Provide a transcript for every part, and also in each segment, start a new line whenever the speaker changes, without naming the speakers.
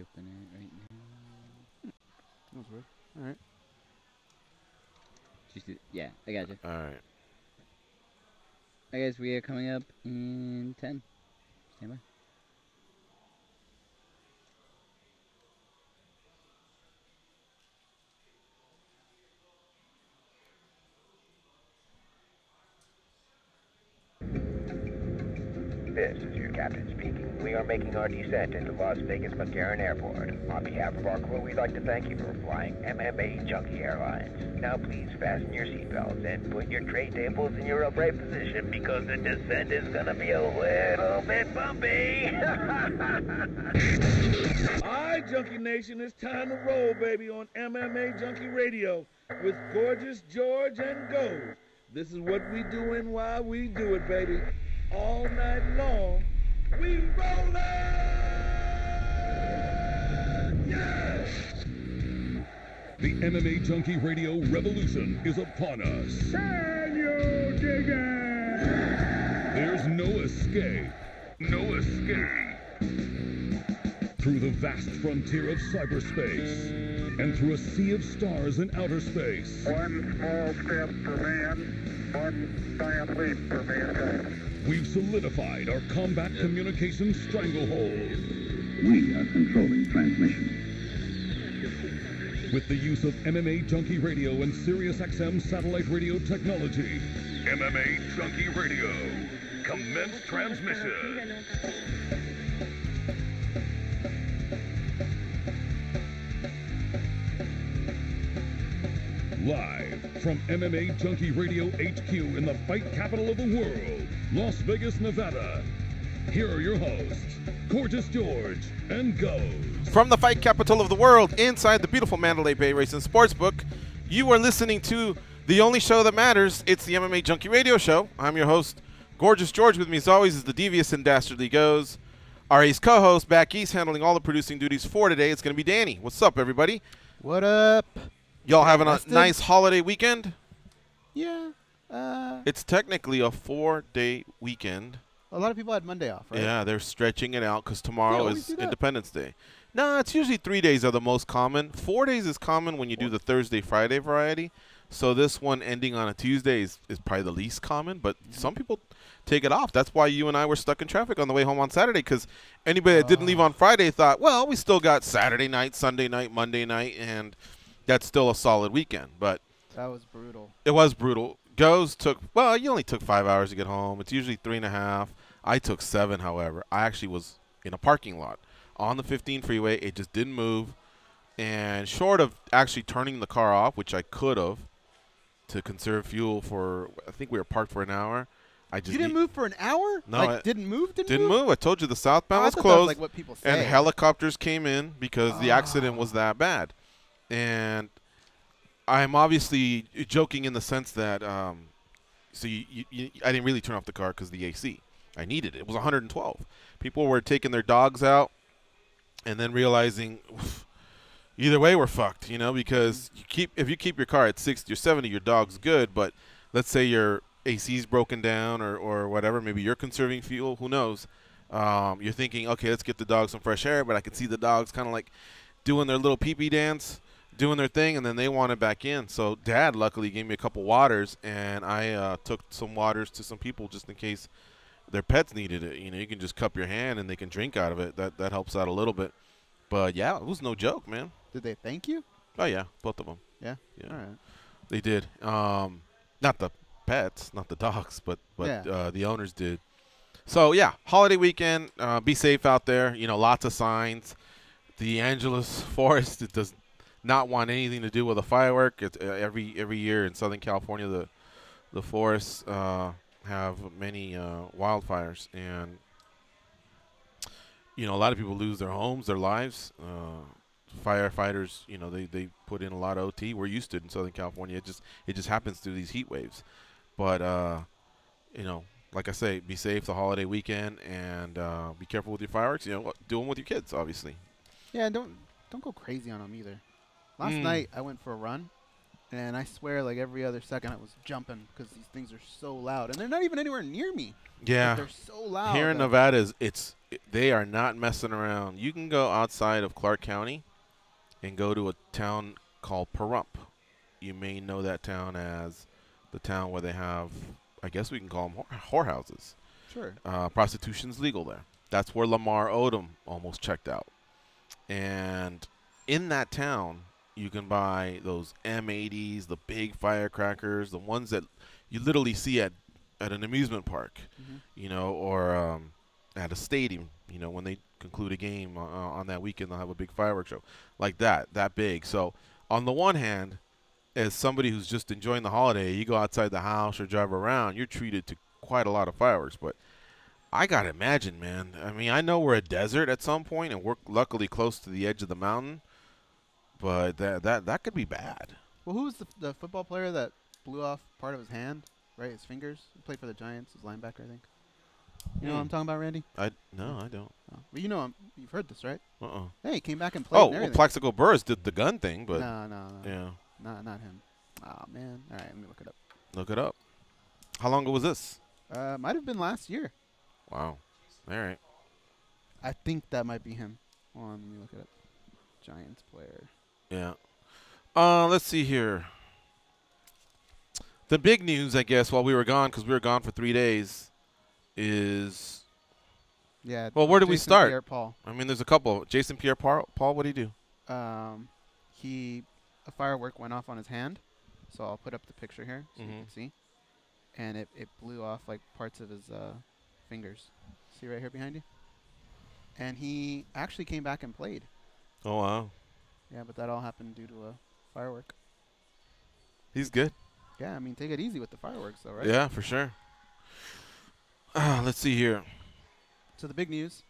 open it right now.
That was weird. All right.
Yeah, I got you.
All right.
I guess we are coming up in 10. Stand by.
This is your captain speaking. We are making our descent into Las Vegas McCarran Airport. On behalf of our crew, we'd like to thank you for flying MMA Junkie Airlines. Now please fasten your seatbelts and put your tray tables in your upright position because the descent is gonna be a little bit bumpy.
Alright, Junkie Nation, it's time to roll, baby, on MMA Junkie Radio with Gorgeous George and Goze. This is what we doing while we do it, baby. All night long, we rollin'! Yes!
The MMA Junkie Radio revolution is upon us.
Can you dig it?
There's no escape. No escape. Through the vast frontier of cyberspace and through a sea of stars in outer space.
One small step for man, one giant leap for mankind.
We've solidified our combat communications stranglehold.
We are controlling transmission.
With the use of MMA Junkie Radio and SiriusXM satellite radio technology. MMA Junkie Radio. Commence transmission. Live from MMA Junkie Radio HQ in the fight capital of the world, Las Vegas, Nevada. Here are your hosts, Gorgeous George and Goze.
From the fight capital of the world, inside the beautiful Mandalay Bay Racing Sportsbook, you are listening to the only show that matters. It's the MMA Junkie Radio Show. I'm your host, Gorgeous George. With me, as always, is the devious and dastardly Goze. Our ace co-host, back east, handling all the producing duties for today. It's going to be Danny. What's up, everybody?
What up?
Y'all having a nice holiday weekend?
Yeah.
It's technically a 4-day weekend.
A lot of people had Monday off, right?
Yeah, they're stretching it out because tomorrow
always
is
do that.
Independence Day. No, it's usually 3 days are the most common. 4 days is common when you do the Thursday, Friday variety. So this one ending on a Tuesday is probably the least common, but some people take it off. That's why you and I were stuck in traffic on the way home on Saturday, because anybody that didn't leave on Friday thought, well, we still got Saturday night, Sunday night, Monday night, and that's still a solid weekend. But
that was brutal.
It was brutal. Goze took, well, you only took 5 hours to get home. It's usually 3.5. I took 7, however. I actually was in a parking lot on the 15 freeway. It just didn't move. And short of actually turning the car off, which I could have to conserve fuel for, I think we were parked for an hour.
You didn't move for an hour?
No.
Like, didn't move?
Didn't move. I told you the southbound was
I thought
closed.
that was like what people say.
And helicopters came in because the accident was that bad. And I'm obviously joking in the sense that, I didn't really turn off the car because the AC. I needed it. It was 112. People were taking their dogs out and then realizing either way we're fucked, because if you keep your car at 60 or 70, your dog's good. But let's say your AC's broken down or whatever. Maybe you're conserving fuel. Who knows? You're thinking, okay, let's get the dog some fresh air. But I could see the dogs kind of like doing their little pee-pee dance, doing their thing, and then they want it back in. So Dad luckily gave me a couple waters, and I took some waters to some people just in case their pets needed it. You can just cup your hand and they can drink out of it. That helps out a little bit. But yeah, it was no joke, man.
Did they thank you?
Oh yeah, both of them.
Yeah.
Yeah.
All right.
They did. Not the pets, not the dogs, but
Yeah.
the owners did. So yeah, holiday weekend. Be safe out there. Lots of signs. The Angeles Forest, it does not want anything to do with a firework. It's, every year in Southern California, the forests have many wildfires, and a lot of people lose their homes, their lives. Firefighters, they put in a lot of OT. We're used to it in Southern California. It just happens through these heat waves. But like I say, be safe the holiday weekend, and be careful with your fireworks. Do them with your kids, obviously.
Yeah, don't go crazy on them either. Last night I went for a run, And I swear, like every other second, I was jumping because these things are so loud, and they're not even anywhere near me.
Yeah.
But they're so loud.
Here in Nevada, they are not messing around. You can go outside of Clark County and go to a town called Pahrump. You may know that town as the town where they have, I guess we can call them whorehouses.
Sure.
Prostitution's legal there. That's where Lamar Odom almost checked out. And in that town, you can buy those M80s, the big firecrackers, the ones that you literally see at an amusement park, you know, or at a stadium, you know, when they conclude a game on that weekend, they'll have a big fireworks show like that big. So on the one hand, as somebody who's just enjoying the holiday, you go outside the house or drive around, you're treated to quite a lot of fireworks. But I got to imagine, man, I mean, I know we're a desert at some point, and we're luckily close to the edge of the mountain, but that could be bad.
Well, who was the football player that blew off part of his hand, right? His fingers? He played for the Giants, his linebacker, I think. You know what I'm talking about, Randy?
No, I don't.
Oh. Well, you know him. You've heard this, right?
Uh-uh.
Hey, he came back and played.
Oh,
and
well,
everything.
Plaxico Burress did the gun thing, but
No.
yeah.
Not him. Oh, man. All right, let me look it up.
Look it up. How long ago was this?
Might have been last year.
Wow. All right.
I think that might be him. Hold on, let me look it up. Giants player.
Yeah. Let's see here. The big news, I guess, while we were gone, because we were gone for 3 days, is
Yeah.
well, where did we
Jason
start?
Pierre-Paul.
I mean, there's a couple. Jason Pierre-Paul, what did he do?
A firework went off on his hand, so I'll put up the picture here so you can see. And it blew off like parts of his fingers. See right here behind you? And he actually came back and played.
Oh, wow.
Yeah, but that all happened due to a firework.
He's good.
Yeah, I mean, take it easy with the fireworks, though, right?
Yeah, for sure. Let's see here.
So the big news.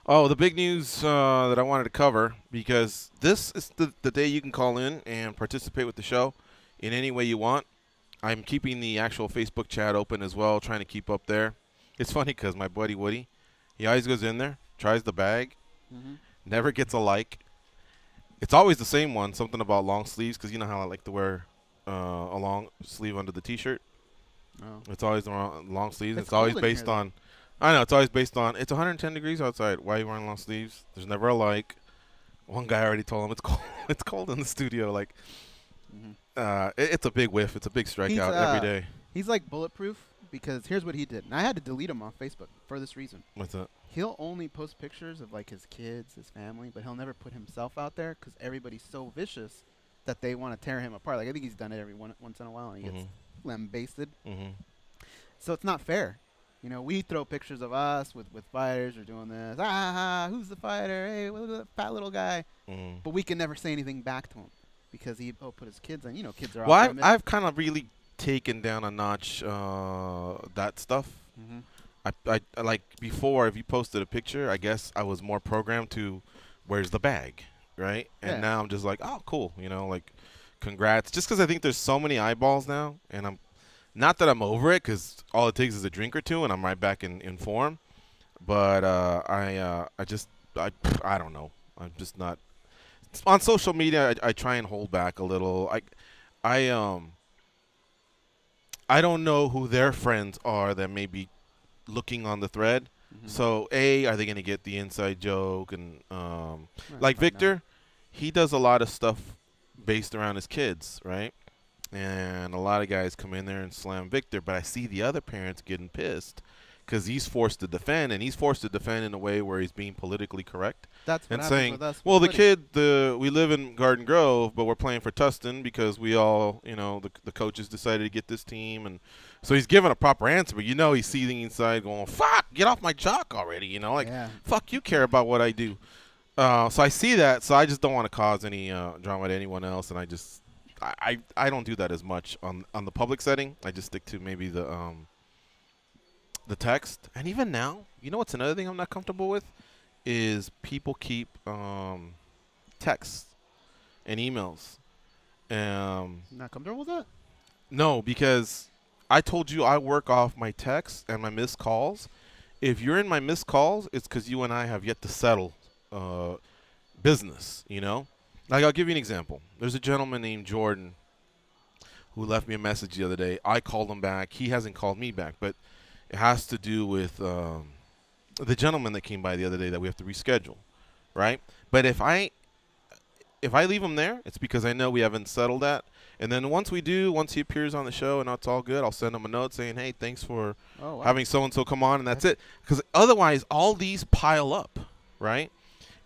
Oh, the big news that I wanted to cover, because this is the day you can call in and participate with the show in any way you want. I'm keeping the actual Facebook chat open as well, trying to keep up there. It's funny because my buddy Woody, he always goes in there, tries the bag, never gets a like. It's always the same one, something about long sleeves, because you know how I like to wear a long sleeve under the T-shirt.
Oh.
It's always the long sleeves. It's
cold
always
in
based
here,
on – I know. It's always based on – it's 110 degrees outside. Why are you wearing long sleeves? There's never a like. One guy already told him it's cold. It's cold in the studio. Like, it's a big whiff. It's a big strikeout every day.
He's like bulletproof because here's what he did. And I had to delete him off Facebook for this reason.
What's that?
He'll only post pictures of like his kids, his family, but he'll never put himself out there because everybody's so vicious that they want to tear him apart. Like I think he's done it once in a while and he gets lambasted. So it's not fair. You know, we throw pictures of us with fighters or doing this. Who's the fighter? Hey, look at that fat little guy. But we can never say anything back to him because he'll put his kids on. You know, kids are
Well, I've kind of really taken down a notch that stuff. I like before, if you posted a picture, I guess I was more programmed to where's the bag, right? And now I'm just like, oh, cool. You know, like, congrats. Just because I think there's so many eyeballs now, and I'm not that I'm over it because all it takes is a drink or two and I'm right back in form. But I don't know. I'm just not on social media. I try and hold back a little. I don't know who their friends are that may be looking on the thread. So are they going to get the inside joke? And like Victor, he does a lot of stuff based around his kids, right? And a lot of guys come in there and slam Victor, but I see the other parents getting pissed because he's forced to defend, and he's forced to defend in a way where he's being politically correct.
That's what
and
happens
saying,
with us.
well, we live in Garden Grove, but we're playing for Tustin because we all, you know, the coaches decided to get this team, and so he's giving a proper answer, but you know he's seething inside, going, "Fuck, get off my jock already," you know, like, fuck, you care about what I do. So I see that, so I just don't want to cause any drama to anyone else, and I don't do that as much on the public setting. I just stick to maybe the text. And even now, you know what's another thing I'm not comfortable with is people keep texts and emails.
Not comfortable with that?
No, because I told you I work off my texts and my missed calls. If you're in my missed calls, it's because you and I have yet to settle business, you know? Like, I'll give you an example. There's a gentleman named Jordan who left me a message the other day. I called him back. He hasn't called me back, but it has to do with the gentleman that came by the other day that we have to reschedule, right? But if I leave him there, it's because I know we haven't settled that. And then once he appears on the show and it's all good, I'll send him a note saying, hey, thanks for having so-and-so come on, and that's it. Because otherwise, all these pile up, right?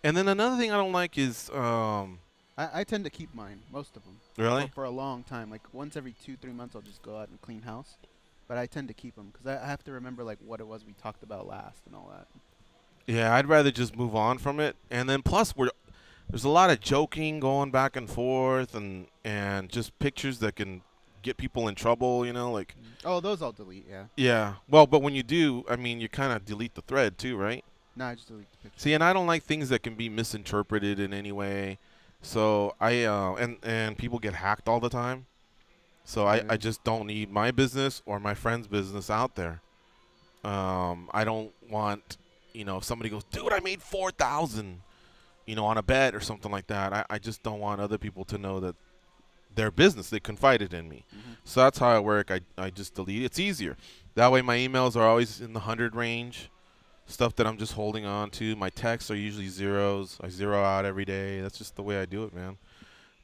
And then another thing I don't like is
I tend to keep mine, most of them.
Really?
For a long time. Like once every 2-3 months, I'll just go out and clean house. But I tend to keep them because I have to remember like what it was we talked about last and all that.
Yeah, I'd rather just move on from it. And then plus there's a lot of joking going back and forth and just pictures that can get people in trouble, like.
Oh, those I'll delete, yeah.
Yeah. Well, but when you do, I mean, you kind of delete the thread too, right?
No, I just delete the picture.
See, and I don't like things that can be misinterpreted in any way. So I and people get hacked all the time. So I just don't need my business or my friend's business out there. I don't want, if somebody goes, dude, I made $4,000, on a bet or something like that. I just don't want other people to know that their business, they confided in me. So that's how I work. I just delete. It's easier. That way my emails are always in the 100 range. Stuff that I'm just holding on to. My texts are usually zeros. I zero out every day. That's just the way I do it, man.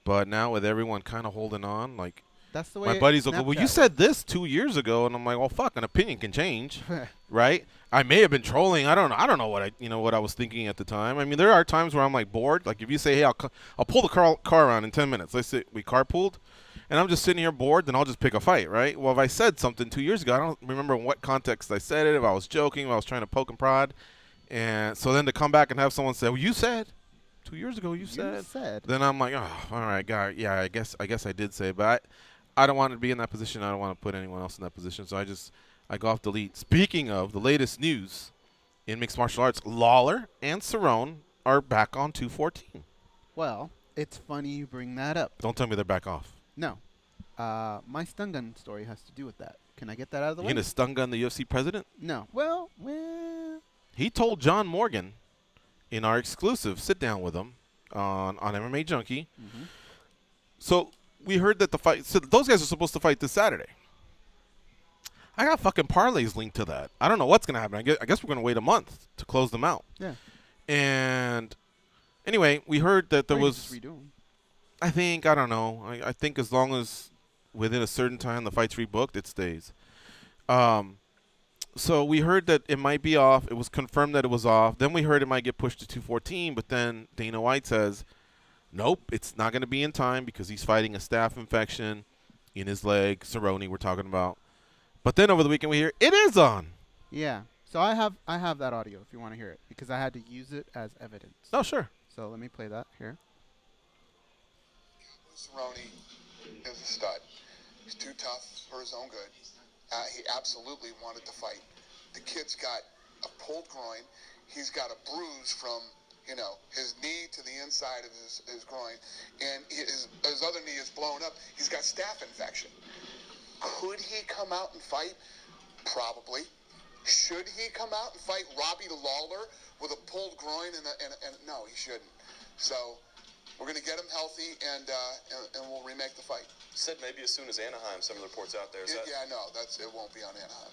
But now with everyone kind of holding on, like,
that's the way
my buddies will go, well, you said this 2 years ago, and I'm like, well, fuck, an opinion can change, right? I may have been trolling. I don't know what what I was thinking at the time. I mean, there are times where I'm like bored. Like if you say, hey, I'll pull the car around in 10 minutes. Let's say we carpooled, and I'm just sitting here bored, then I'll just pick a fight, right? Well, if I said something 2 years ago, I don't remember in what context I said it. If I was joking, if I was trying to poke and prod, and so then to come back and have someone say, well, you said 2 years ago, you said. Then I'm like, oh, all right, guy, yeah, I guess I did say, but I don't want to be in that position. I don't want to put anyone else in that position. So I go off delete. Speaking of the latest news in mixed martial arts, Lawler and Cerrone are back on 214.
Well, it's funny you bring that up.
Don't tell me they're back off.
No. My stun gun story has to do with that. Can I get that out of the way?
You going to stun gun the UFC president?
No. Well.
He told John Morgan in our exclusive sit down with him on MMA Junkie. So we heard that those guys are supposed to fight this Saturday. I got fucking parlays linked to that. I don't know what's going to happen. I guess we're going to wait a month to close them out.
Yeah.
And anyway, we heard that there was.
Just redo 'em.
I don't know. I think as long as within a certain time the fight's rebooked, it stays. So we heard that it might be off. It was confirmed that it was off. Then we heard it might get pushed to 214, but then Dana White says, nope, it's not going to be in time because he's fighting a staph infection in his leg. Cerrone, we're talking about. But then over the weekend we hear it is on.
Yeah. So I have that audio if you want to hear it because I had to use it as evidence.
Oh, sure.
So let me play that here.
Cerrone is a stud. He's too tough for his own good. He absolutely wanted to fight. The kid's got a pulled groin. He's got a bruise from, his knee to the inside of his groin. And his other knee is blown up. He's got staph infection. Could he come out and fight? Probably. Should he come out and fight Robbie Lawler with a pulled groin? And no, he shouldn't. So we're going to get him healthy, and we'll remake the fight.
Said maybe as soon as Anaheim, some of the reports out there.
Yeah, no, it won't be on Anaheim.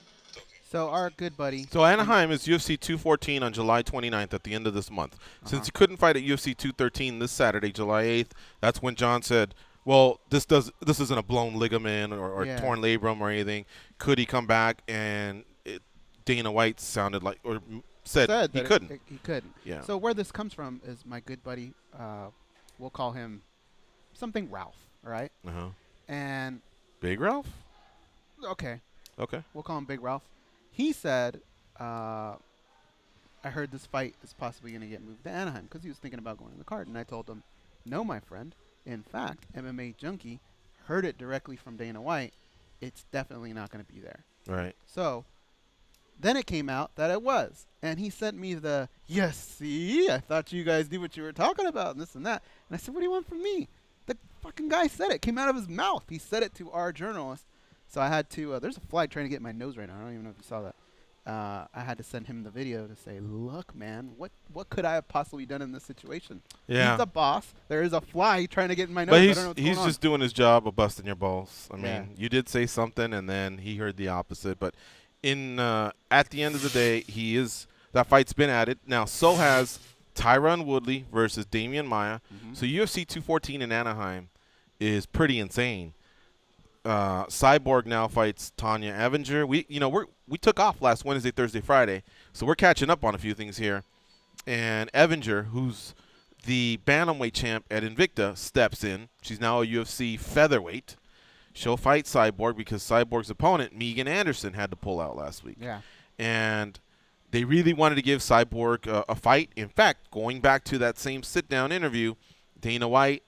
So our good buddy.
So Anaheim is UFC 214 on July 29th at the end of this month. Since he couldn't fight at UFC 213 this Saturday, July 8th, that's when John said, well, this isn't a blown ligament or torn labrum or anything. Could he come back? And Dana White sounded like or said he couldn't.
He couldn't.
Yeah.
So where this comes from is my good buddy. We'll call him something Ralph. All right. And
Big Ralph.
Okay.
We'll
call him Big Ralph. He said, I heard this fight is possibly going to get moved to Anaheim because he was thinking about going to the card. And I told him, no, my friend. In fact, MMA Junkie heard it directly from Dana White. It's definitely not going to be there.
Right.
So then it came out that it was. And he sent me the, yes, see, I thought you guys knew what you were talking about and this and that. And I said, what do you want from me? The fucking guy said it. It came out of his mouth. He said it to our journalist. So I had to, there's a fly trying to get in my nose right now. I don't even know if you saw that. I had to send him the video to say, look, man, what could I have possibly done in this situation?
Yeah.
He's the boss. There is a fly trying to get in my nose.
But
I don't know what's
he's
going
just doing his job of busting your balls. I mean,
Yeah.
you did say something, and then he heard the opposite. But at the end of the day, that fight's been added. Now, so has Tyron Woodley versus Damian Maia. So UFC 214 in Anaheim is pretty insane. Cyborg now fights Tanya Evinger. We took off last Wednesday, Thursday, Friday, so we're catching up on a few things here. And Evinger, who's the bantamweight champ at Invicta, steps in. She's now a UFC featherweight. She'll fight Cyborg because Cyborg's opponent, Megan Anderson, had to pull out last week.
Yeah.
And they really wanted to give Cyborg a fight. In fact, going back to that same sit-down interview, Dana White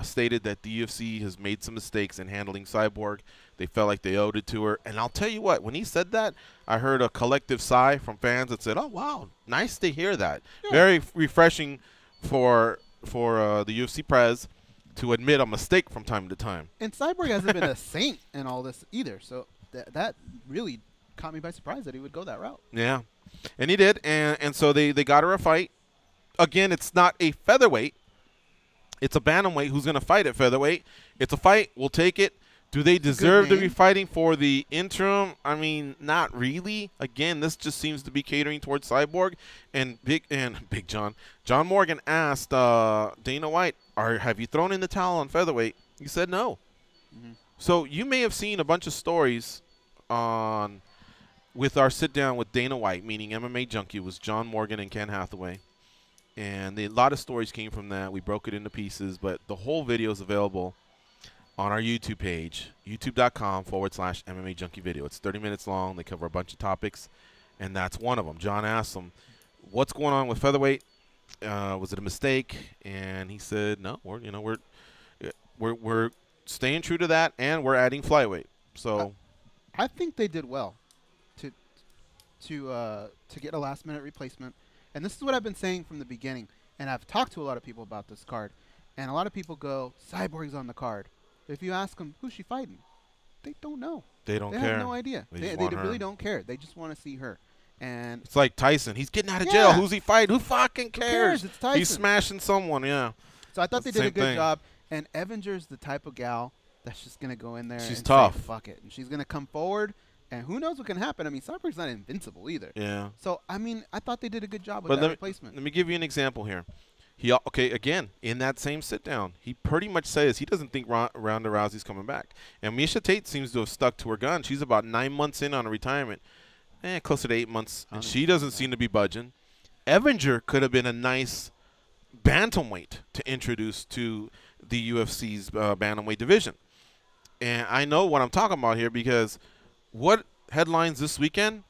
stated that the UFC has made some mistakes in handling Cyborg. They felt like they owed it to her. And I'll tell you what, when he said that, I heard a collective sigh from fans that said, oh, wow, nice to hear that. Yeah. Very refreshing for the UFC prez to admit a mistake from time to time.
And Cyborg hasn't been a saint in all this either. So that really caught me by surprise that he would go that route.
Yeah. And he did. And so they got her a fight. Again, it's not a featherweight. It's a bantamweight who's going to fight at featherweight. It's a fight. We'll take it. Do they deserve to be fighting for the interim? I mean, not really. Again, this just seems to be catering towards Cyborg. And Big John. John Morgan asked Dana White, have you thrown in the towel on featherweight? He said no. So you may have seen a bunch of stories with our sit-down with Dana White, meaning MMA Junkie, was John Morgan and Ken Hathaway. And a lot of stories came from that. We broke it into pieces, but the whole video is available on our YouTube page, youtube.com/MMA Junkie video. It's 30 minutes long. They cover a bunch of topics, and that's one of them. John asked him, what's going on with featherweight? Was it a mistake? And he said, no, we're staying true to that, and we're adding flyweight. So
I think they did well to get a last-minute replacement. And this is what I've been saying from the beginning, and I've talked to a lot of people about this card, and a lot of people go, Cyborg's on the card. If you ask them, who's she fighting? They don't know.
They don't care.
They have no idea. They really don't care. They just want to see her. And
it's like Tyson. He's getting out of jail. Who's he fighting? Who fucking cares?
Who cares? It's Tyson.
He's smashing someone, yeah.
So I thought they did a good job. And Evinger's the type of gal that's just going to go in there and
tough.
Say, fuck it. And she's going to come forward. And who knows what can happen? I mean, Cyborg's not invincible either.
Yeah.
So, I mean, I thought they did a good job with that replacement.
Let me give you an example here. Again, in that same sit-down, he pretty much says he doesn't think Ronda Rousey's coming back. And Miesha Tate seems to have stuck to her gun. She's about 9 months in on a retirement. Closer to 8 months. And she doesn't seem to be budging. Evinger could have been a nice bantamweight to introduce to the UFC's bantamweight division. And I know what I'm talking about here because – what headlines this weekend?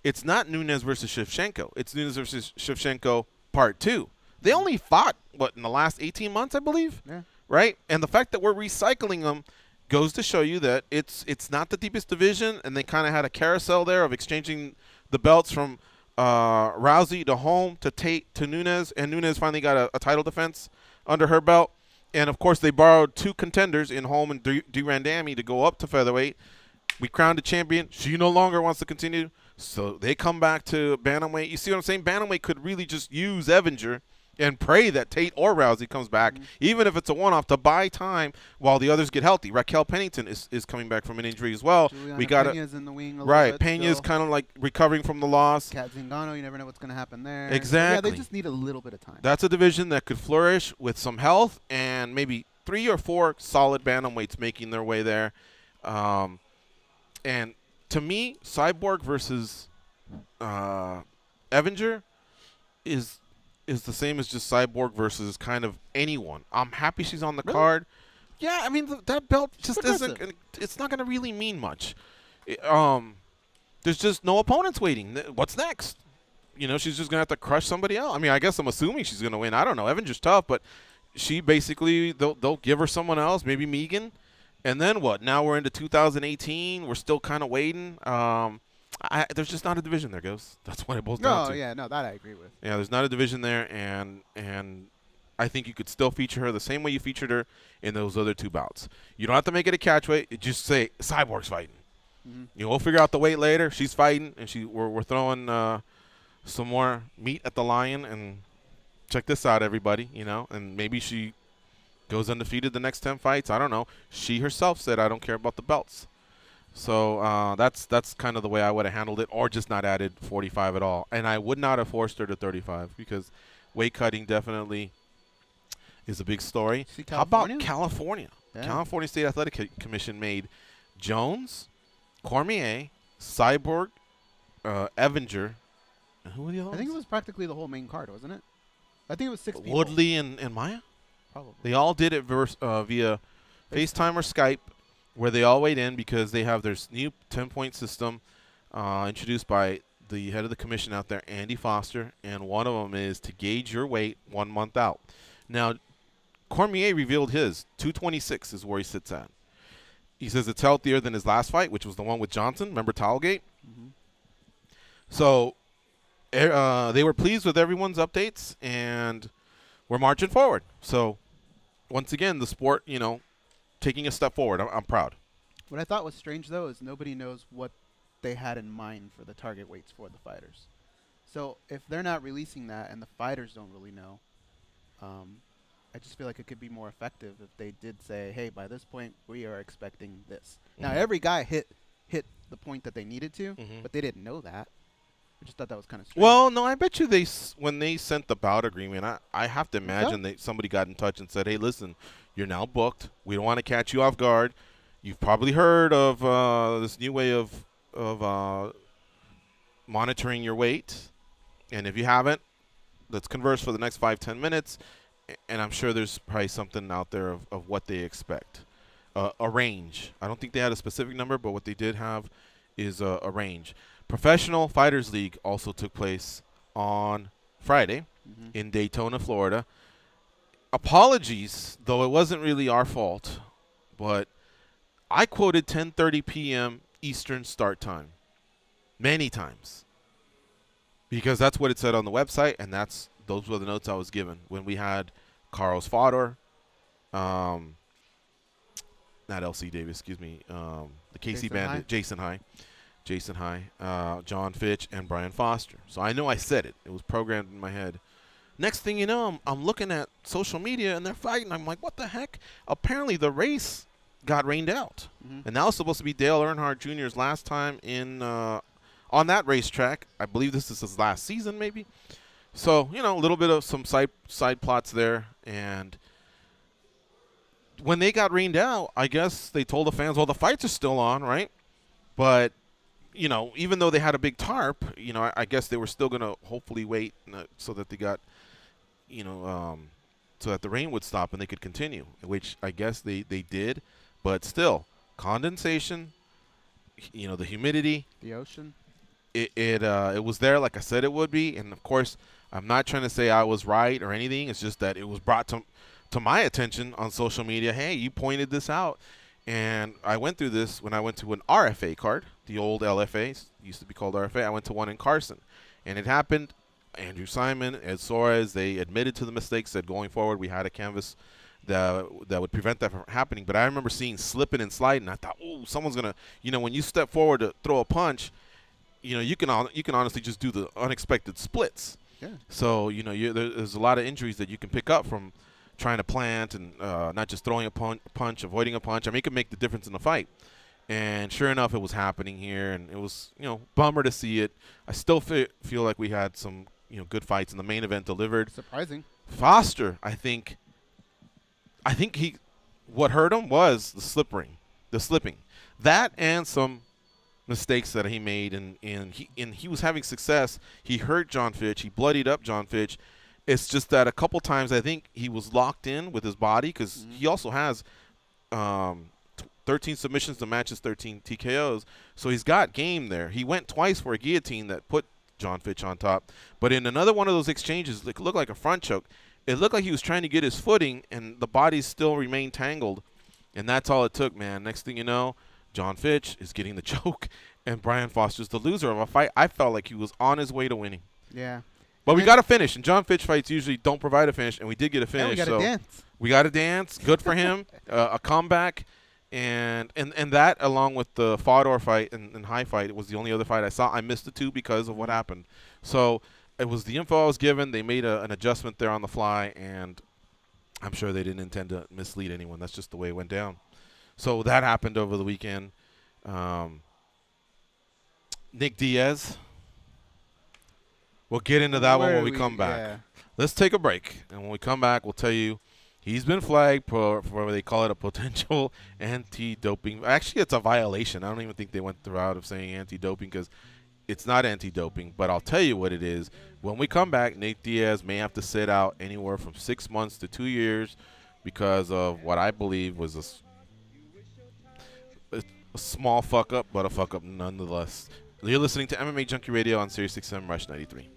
It's not Nunes versus Shevchenko. It's Nunes versus Shevchenko Part 2. They only fought, in the last 18 months, I believe?
Yeah.
Right? And the fact that we're recycling them goes to show you that it's not the deepest division, and they kind of had a carousel there of exchanging the belts from Rousey to Holm to Tate to Nunes, and Nunes finally got a title defense under her belt. And, of course, they borrowed 2 contenders in Holm and Durandamy to go up to featherweight. We crowned a champion. She no longer wants to continue. So they come back to bantamweight. You see what I'm saying? Bantamweight could really just use Evinger and pray that Tate or Rousey comes back, even if it's a one-off, to buy time while the others get healthy. Raquel Pennington is coming back from an injury as well.
We got Pena's in the wing a
right.
little bit
Pena's kind of like recovering from the loss.
Kat Zingano, you never know what's going to happen there.
Exactly.
So yeah, they just need a little bit of time.
That's a division that could flourish with some health and maybe 3 or 4 solid bantamweights making their way there. And to me, Cyborg versus Evinger is the same as just Cyborg versus kind of anyone. I'm happy she's on the card. Yeah, I mean, that belt just isn't – it's not going to really mean much. There's just no opponents waiting. What's next? She's just going to have to crush somebody else. I mean, I guess I'm assuming she's going to win. I don't know. Evinger's tough, but she basically – they'll give her someone else, maybe Megan. And then what? Now we're into 2018. We're still kind of waiting. There's just not a division there, Goze. That's what it boils down to.
No, that I agree with.
Yeah, there's not a division there, and I think you could still feature her the same way you featured her in those other 2 bouts. You don't have to make it a catchweight. You just say Cyborg's fighting. You know, we'll figure out the weight later. She's fighting, and we're throwing some more meat at the lion. And check this out, everybody. You know, and maybe she goes undefeated the next 10 fights. I don't know. She herself said, "I don't care about the belts." So that's kind of the way I would have handled it, or just not added 45 at all. And I would not have forced her to 35 because weight cutting definitely is a big story. How about California? Yeah. California State Athletic Commission made Jones, Cormier, Cyborg, Evinger, and who were the others?
I think it was practically the whole main card, wasn't it? I think it was 6 people.
Woodley and Maya?
Probably.
They all did it via FaceTime or Skype, where they all weighed in because they have their new 10-point system introduced by the head of the commission out there, Andy Foster, and one of them is to gauge your weight 1 month out. Now, Cormier revealed his 226 is where he sits at. He says it's healthier than his last fight, which was the one with Johnson. Remember Towelgate? So they were pleased with everyone's updates, and we're marching forward. So once again, the sport, you know, taking a step forward. I'm proud.
What I thought was strange, though, is nobody knows what they had in mind for the target weights for the fighters. So if they're not releasing that and the fighters don't really know, I just feel like it could be more effective if they did say, hey, by this point, we are expecting this. Now, every guy hit the point that they needed to, but they didn't know that. I just thought that was kind of strange.
Well, no, I bet you when they sent the bout agreement, I have to imagine that somebody got in touch and said, hey, listen, you're now booked. We don't want to catch you off guard. You've probably heard of this new way of monitoring your weight. And if you haven't, let's converse for the next 5-10 minutes. And I'm sure there's probably something out there of what they expect. A range. I don't think they had a specific number, but what they did have is a range. Professional Fighters League also took place on Friday in Daytona, Florida. Apologies, though it wasn't really our fault, but I quoted 10:30 p.m. Eastern start time many times because that's what it said on the website, and those were the notes I was given when we had Carlos Fodor, not LC Davis, excuse me, the KC Bandit, Jason High, John Fitch, and Brian Foster. So I know I said it. It was programmed in my head. Next thing you know, I'm looking at social media, and they're fighting. I'm like, what the heck? Apparently the race got rained out. And that was supposed to be Dale Earnhardt Jr.'s last time on that racetrack. I believe this is his last season maybe. So, you know, a little bit of some side plots there. And when they got rained out, I guess they told the fans, well, the fights are still on, right? But, you know, even though they had a big tarp, you know, I guess they were still going to hopefully wait so that they got, you know, so that the rain would stop and they could continue, which I guess they did. But still, condensation, you know, the humidity.
The ocean.
It was there like I said it would be. And, of course, I'm not trying to say I was right or anything. It's just that it was brought to my attention on social media. Hey, you pointed this out. And I went through this when I went to an RFA card, the old LFA, used to be called RFA. I went to one in Carson. And it happened. Andrew Simon, Ed Soares, they admitted to the mistakes, said going forward we had a canvas that would prevent that from happening. But I remember seeing slipping and sliding. I thought, oh, someone's going to, you know, when you step forward to throw a punch, you know, you can honestly just do the unexpected splits.
Yeah.
So, you know, there's a lot of injuries that you can pick up from trying to plant and not just throwing a punch, avoiding a punch. I mean, it can make the difference in the fight. And sure enough, it was happening here, and it was, you know, bummer to see it. I still feel like we had some, you know, good fights, and the main event delivered.
Surprising.
Foster, I think what hurt him was the slipping. That and some mistakes that he made, and he was having success. He hurt John Fitch. He bloodied up John Fitch. It's just that a couple times I think he was locked in with his body because he also has 13 submissions to match his 13 TKOs. So he's got game there. He went twice for a guillotine that put John Fitch on top. But in another one of those exchanges, it looked like a front choke. It looked like he was trying to get his footing, and the bodies still remained tangled. And that's all it took, man. Next thing you know, John Fitch is getting the choke, and Brian Foster's the loser of a fight. I felt like he was on his way to winning.
Yeah.
But we got a finish, and John Fitch fights usually don't provide a finish, and we did get a finish.
Yeah, we got a dance.
We got a dance. Good for him. A comeback. And that, along with the Fodor fight and High fight, was the only other fight I saw. I missed the two because of what happened. So it was the info I was given. They made an adjustment there on the fly, and I'm sure they didn't intend to mislead anyone. That's just the way it went down. So that happened over the weekend. Nick Diaz. We'll get into that one when we come back.
Yeah.
Let's take a break, and when we come back, we'll tell you he's been flagged for what they call it, a potential anti-doping. Actually, it's a violation. I don't even think they went the route of saying anti-doping because it's not anti-doping, but I'll tell you what it is. When we come back, Nate Diaz may have to sit out anywhere from 6 months to 2 years because of what I believe was a small fuck-up, but a fuck-up nonetheless. You're listening to MMA Junkie Radio on Sirius XM Rush 93.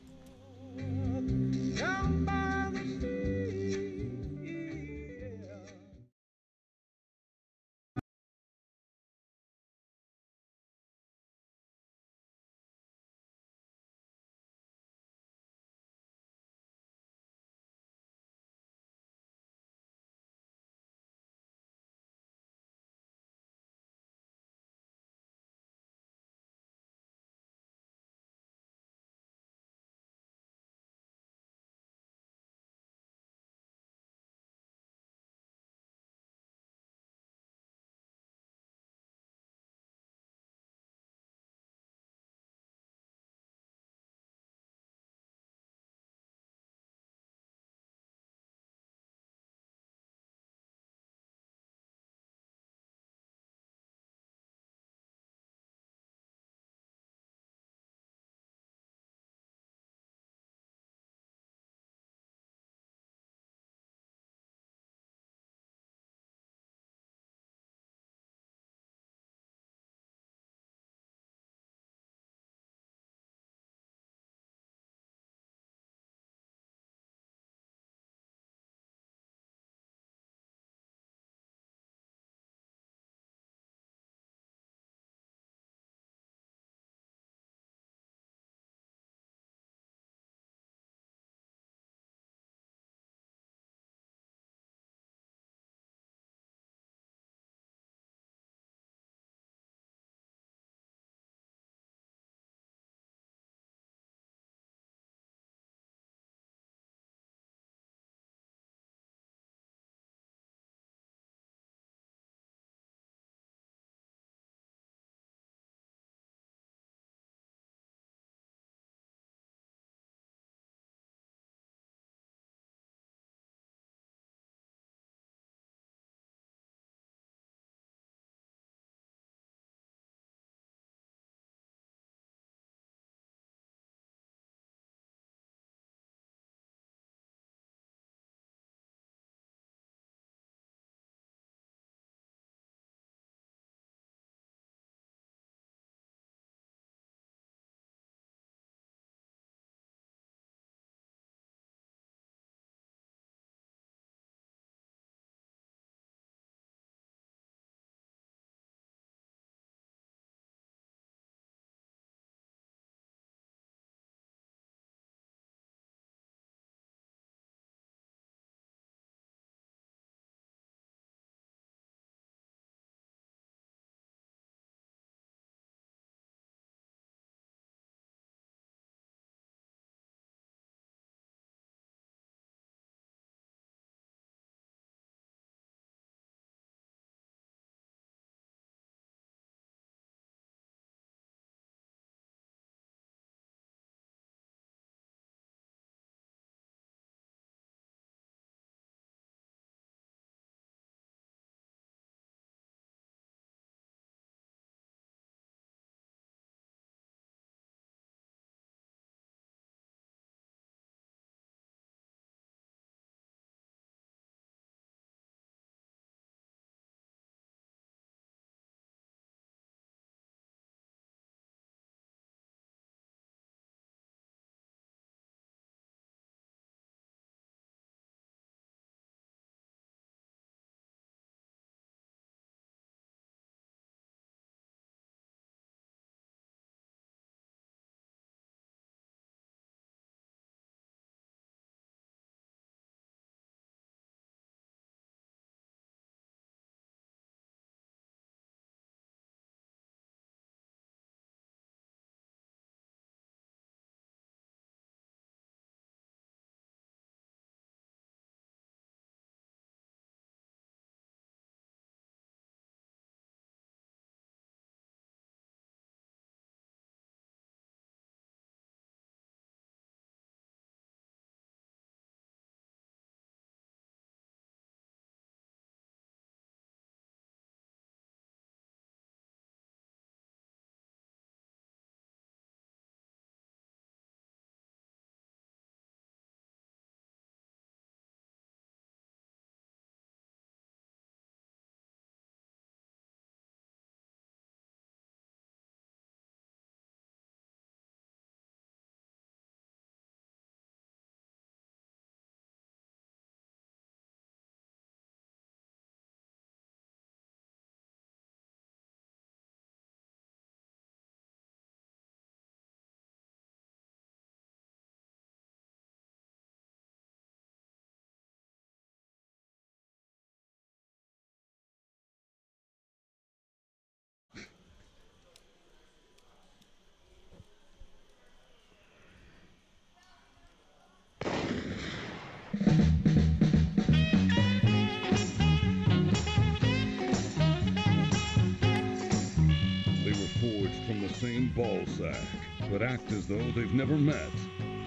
but act as though they've never met.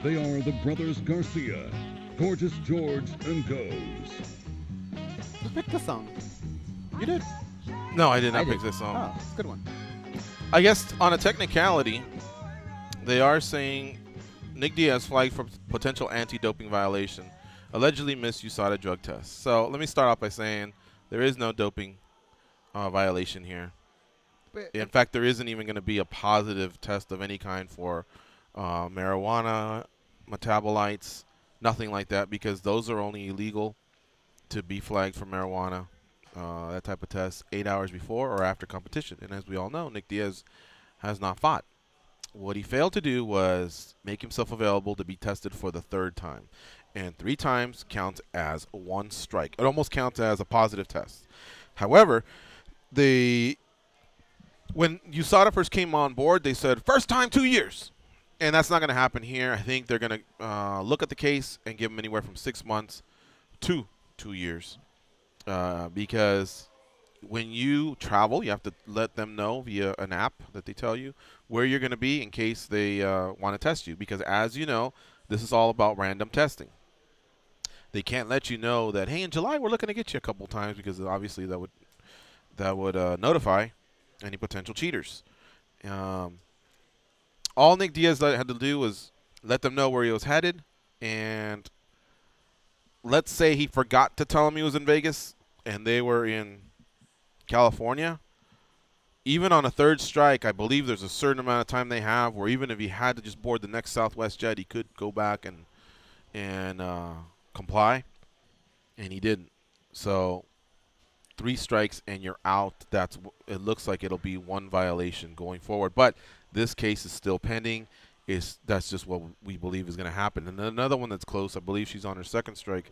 They are the brothers Garcia, Gorgeous George and Goze.
Who picked the song? You did.
No, I did not
I
pick
did.
this song.
Oh, it's a good one.
I guess on a technicality, they are saying Nick Diaz flagged for potential anti-doping violation, allegedly missed USADA drug test. So let me start off by saying there is no doping violation here. In fact, there isn't even going to be a positive test of any kind for marijuana, metabolites, nothing like that, because those are only illegal to be flagged for marijuana, that type of test, 8 hours before or after competition. And as we all know, Nick Diaz has not fought. What he failed to do was make himself available to be tested for the 3rd time. And 3 times counts as 1 strike. It almost counts as a positive test. However, when USADA first came on board, they said, first time 2 years. And that's not going to happen here. I think they're going to look at the case and give him anywhere from 6 months to 2 years. Because when you travel, you have to let them know via an app that they tell you where you're going to be in case they want to test you. Because as you know, this is all about random testing. They can't let you know that, hey, in July we're looking to get you a couple times, because obviously that would notify any potential cheaters. All Nick Diaz had to do was let them know where he was headed, and let's say he forgot to tell them he was in Vegas and they were in California. Even on a 3rd strike, I believe there's a certain amount of time they have where even if he had to just board the next Southwest jet, he could go back and comply, and he didn't. So 3 strikes and you're out. It looks like it'll be 1 violation going forward. But this case is still pending. That's just what we believe is going to happen. And another one that's close, I believe she's on her 2nd strike,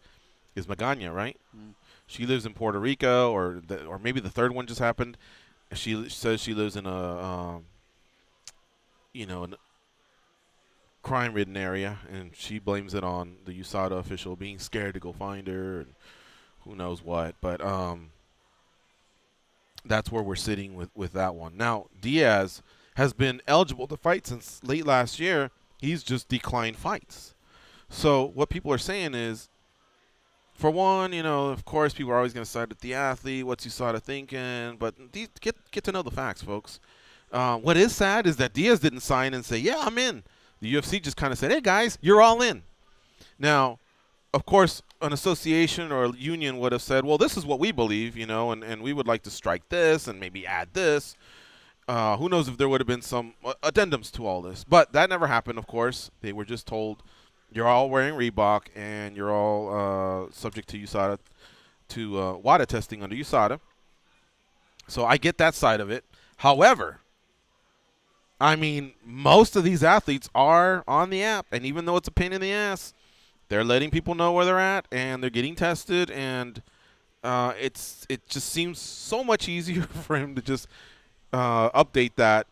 is Magana, right? Mm. She lives in Puerto Rico, or maybe the 3rd one just happened. She says she lives in a crime-ridden area, and she blames it on the USADA official being scared to go find her, and who knows what. But that's where we're sitting with that one. Now, Diaz has been eligible to fight since late last year. He's just declined fights. So what people are saying is, for one, of course, people are always going to side with the athlete. What's USADA thinking? But get to know the facts, folks. What is sad is that Diaz didn't sign and say, yeah, I'm in. The UFC just kind of said, hey, guys, you're all in. Now, of course, an association or a union would have said, well, this is what we believe, and we would like to strike this and maybe add this. Who knows if there would have been some addendums to all this. But that never happened, of course. They were just told, you're all wearing Reebok and you're all subject to USADA, to WADA testing under USADA. So I get that side of it. However, I mean, most of these athletes are on the app, and even though it's a pain in the ass, they're letting people know where they're at, and they're getting tested, and it just seems so much easier for him to just update that.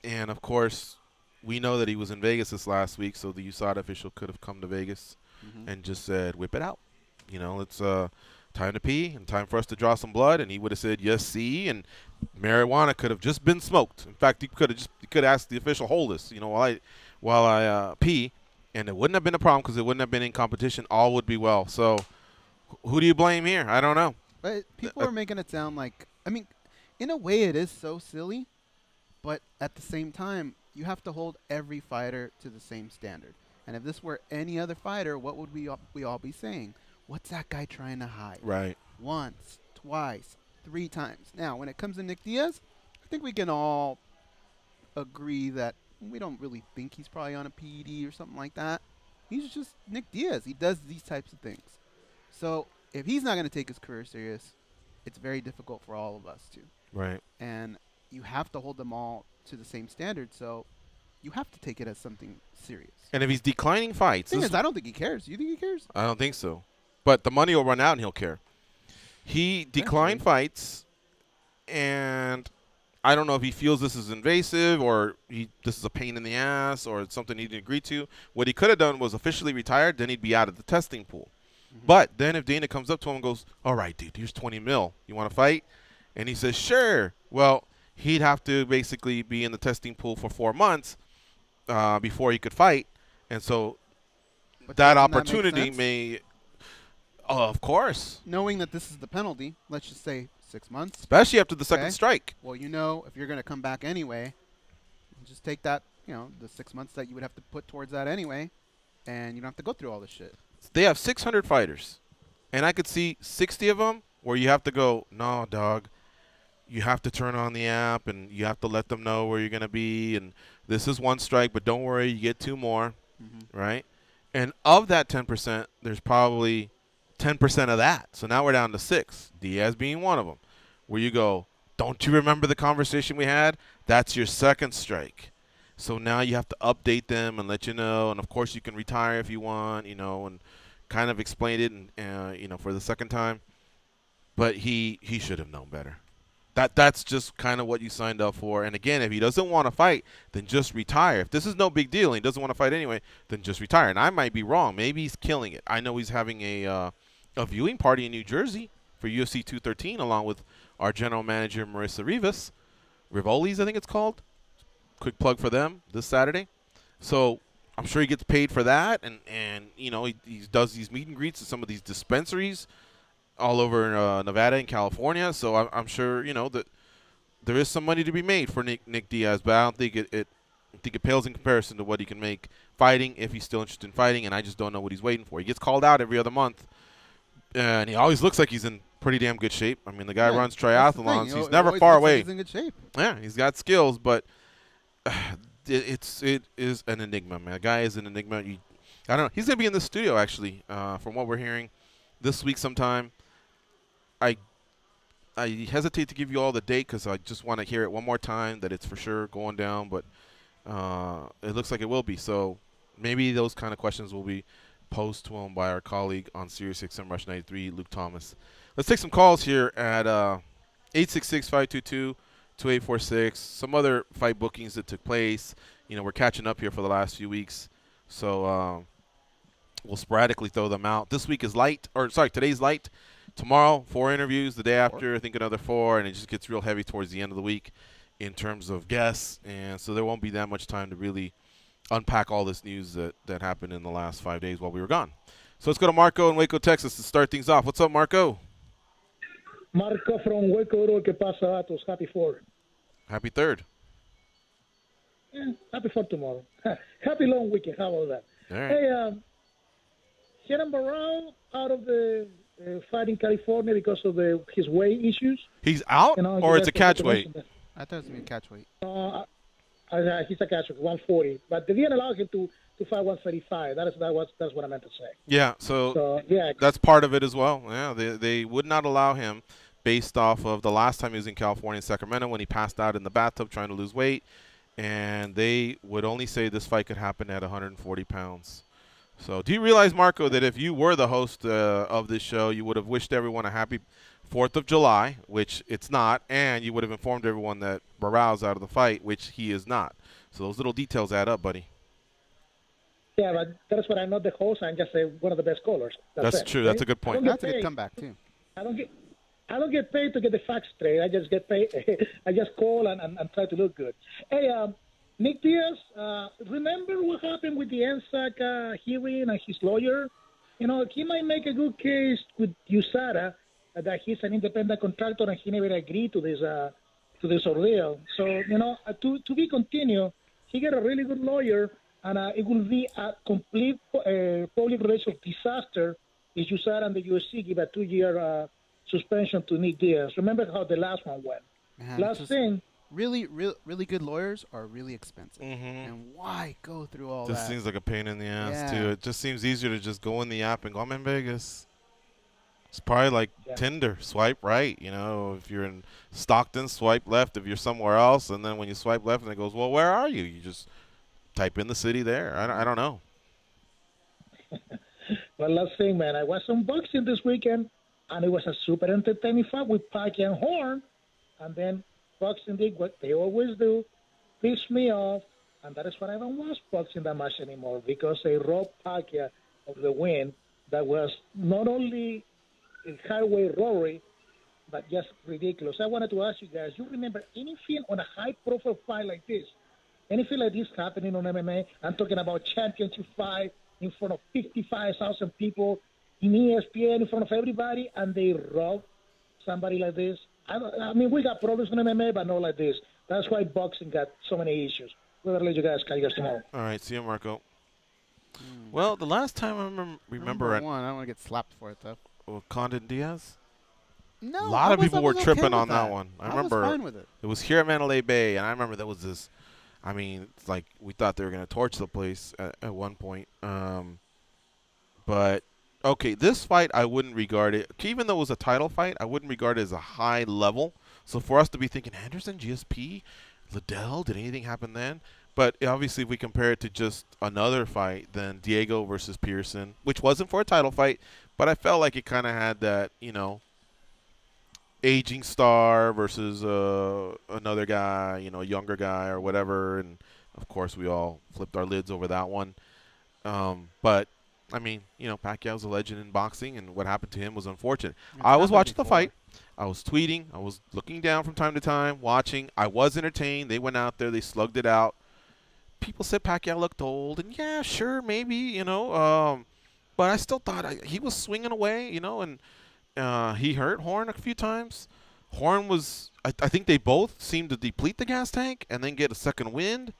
And, of course, we know that he was in Vegas this last week, so the USADA official could have come to Vegas and just said, whip it out. It's time to pee and time for us to draw some blood. And he would have said, yes, see, and marijuana could have just been smoked. In fact, he could have asked the official, hold this, while I pee, and it wouldn't have been a problem because it wouldn't have been in competition. All would be well. So who do you blame here? I don't know.
But people are making it sound like, I mean, in a way it is so silly, but at the same time, you have to hold every fighter to the same standard. And if this were any other fighter, what would we all be saying? What's that guy trying to hide?
Right.
Once, twice, 3 times. Now, when it comes to Nick Diaz, I think we can all agree that we don't really think he's probably on a PED or something like that. He's just Nick Diaz. He does these types of things. So if he's not going to take his career serious, it's very difficult for all of us to.
Right.
And you have to hold them all to the same standard, so you have to take it as something serious.
And if he's declining fights...
The thing is, I don't think he cares. You think he cares?
I don't think so. But the money will run out and he'll care. He declined fights, and I don't know if he feels this is invasive or this is a pain in the ass or it's something he didn't agree to. What he could have done was officially retired, then he'd be out of the testing pool. But then if Dana comes up to him and goes, all right, dude, here's 20 mil. You want to fight? And he says, sure. Well, he'd have to basically be in the testing pool for 4 months. before he could fight, and so
But
that
doesn't that make
opportunity
sense?
may, of course,
Knowing that this is the penalty, let's just say 6 months.
especially after the second
Okay.
strike.
Well, you know, if you're going to come back anyway, just take that, you know, the 6 months that you would have to put towards that anyway, and you don't have to go through all this shit.
They have 600 fighters, and I could see 60 of them where you have to go, no, dog, you have to turn on the app, and you have to let them know where you're going to be, and this is one strike, but don't worry, you get 2 more, right? And of that 10%, there's probably 10% of that. So now we're down to 6, Diaz being one of them, where you go, don't you remember the conversation we had? That's your second strike. So now you have to update them and let you know. And, of course, you can retire if you want, you know, and kind of explain it, and you know, for the second time. But he should have known better. That's just kind of what you signed up for. And, again, if he doesn't want to fight, then just retire. If this is no big deal and he doesn't want to fight anyway, then just retire. And I might be wrong. Maybe he's killing it. I know he's having a viewing party in New Jersey for UFC 213 along with our general manager, Marissa Rivas. Rivoli's, I think it's called. Quick plug for them this Saturday. So I'm sure he gets paid for that. And you know, he does these meet and greets at some of these dispensaries all over Nevada and California. So I'm sure, you know, that there is some money to be made for Nick Diaz, but I don't think it pales in comparison to what he can make fighting if he's still interested in fighting, and I just don't know what he's waiting for. He gets called out every other month, and he always looks like he's in pretty damn good shape. I mean, the guy runs triathlons. He's never far away.
He's in good shape.
Yeah, he's got skills, but it is an enigma, man. The guy is an enigma. I don't know. He's going to be in the studio, actually, from what we're hearing, this week sometime. I hesitate to give you all the date because I just want to hear it one more time that it's for sure going down, but it looks like it will be. So maybe those kind of questions will be posed to him by our colleague on Sirius XM Rush 93, Luke Thomas. Let's take some calls here at 866-522-2846. Some other fight bookings that took place. You know, we're catching up here for the last few weeks, so we'll sporadically throw them out. This week is light, or sorry, today's light. Tomorrow, 4 interviews. The day after, I think another 4, and it just gets real heavy towards the end of the week in terms of guests, and so there won't be that much time to really unpack all this news that happened in the last 5 days while we were gone. So let's go to Marco in Waco, Texas to start things off. What's up, Marco?
Marco from Waco, ¿qué pasa, datos? Happy 4th.
Happy 3rd.
Yeah, happy 4th tomorrow. Happy long weekend. How about that?
All right.
Hey, Shannon Barrow out of the fight in California because of his weight issues.
He's out, or it's a catch weight?
I thought it was going to be catch weight.
He's a catch weight, 140. But they didn't allow him to fight 135. That's what I meant to say.
Yeah, so yeah, that's part of it as well. Yeah, they would not allow him based off of the last time he was in California in Sacramento when he passed out in the bathtub trying to lose weight, and they would only say this fight could happen at 140 pounds. So do you realize, Marco, that if you were the host of this show, you would have wished everyone a happy 4th of July, which it's not, and you would have informed everyone that Barrao's out of the fight, which he is not. So those little details add up, buddy.
Yeah, but that's what I'm not the host. I'm just one of the best callers.
That's true. That's a good point.
That's a good comeback, too.
I don't get paid to get the facts straight. I just get paid. I just call and try to look good. Hey, Nick Diaz, remember what happened with the NSAC hearing and his lawyer? You know, he might make a good case with USADA that he's an independent contractor and he never agreed to this ordeal. So, you know, to be continued, he got a really good lawyer, and it will be a complete public relations disaster if USADA and the UFC give a 2-year suspension to Nick Diaz. Remember how the last one went.
Man,
last thing.
Really good lawyers are really expensive. And why go through all that?
This seems like a pain in the ass, too. It just seems easier to just go in the app and go, I'm in Vegas. It's probably like Tinder. Swipe right. You know, if you're in Stockton, swipe left if you're somewhere else. And then when you swipe left and it goes, well, where are you? You just type in the city there. I don't know.
Well, last thing, man. I watched some boxing this weekend, and it was a super entertaining fight with Pacquiao and Horn. And then boxing did what they always do, pissed me off, and that is why I don't watch boxing that much anymore, because they robbed Pacquiao of the win that was not only a highway robbery, but just ridiculous. I wanted to ask you guys, you remember anything on a high-profile fight like this Anything like this happening on MMA, I'm talking about championship fight in front of 55,000 people in ESPN, in front of everybody, and they rob somebody like this. I mean, we got problems in MMA, but not like this. That's why boxing got so many issues. We'll let you guys call you guys tomorrow.
All right, see you, Marco. Well, the last time I remember
I don't want to get slapped for it, though.
Condon Diaz.
No,
a lot of people were tripping on that one. I remember
was fine with it.
It was here at Mandalay Bay, and I remember there was this. I mean, it's like we thought they were going to torch the place at one point. But okay, this fight I wouldn't regard it, even though it was a title fight, I wouldn't regard it as a high level. So for us to be thinking Anderson, GSP, Liddell, did anything happen then? But obviously, if we compare it to just another fight, then Diego versus Pearson, which wasn't for a title fight, but I felt like it kind of had that, aging star versus another guy, younger guy or whatever. And, of course, we all flipped our lids over that one. But, I mean, Pacquiao's a legend in boxing, and what happened to him was unfortunate. I was watching the fight. I was tweeting. I was looking down from time to time, watching. I was entertained. They went out there. They slugged it out. People said Pacquiao looked old, and yeah, sure, maybe, but I still thought he was swinging away, and he hurt Horn a few times. Horn was, I think they both seemed to deplete the gas tank and then get a second wind,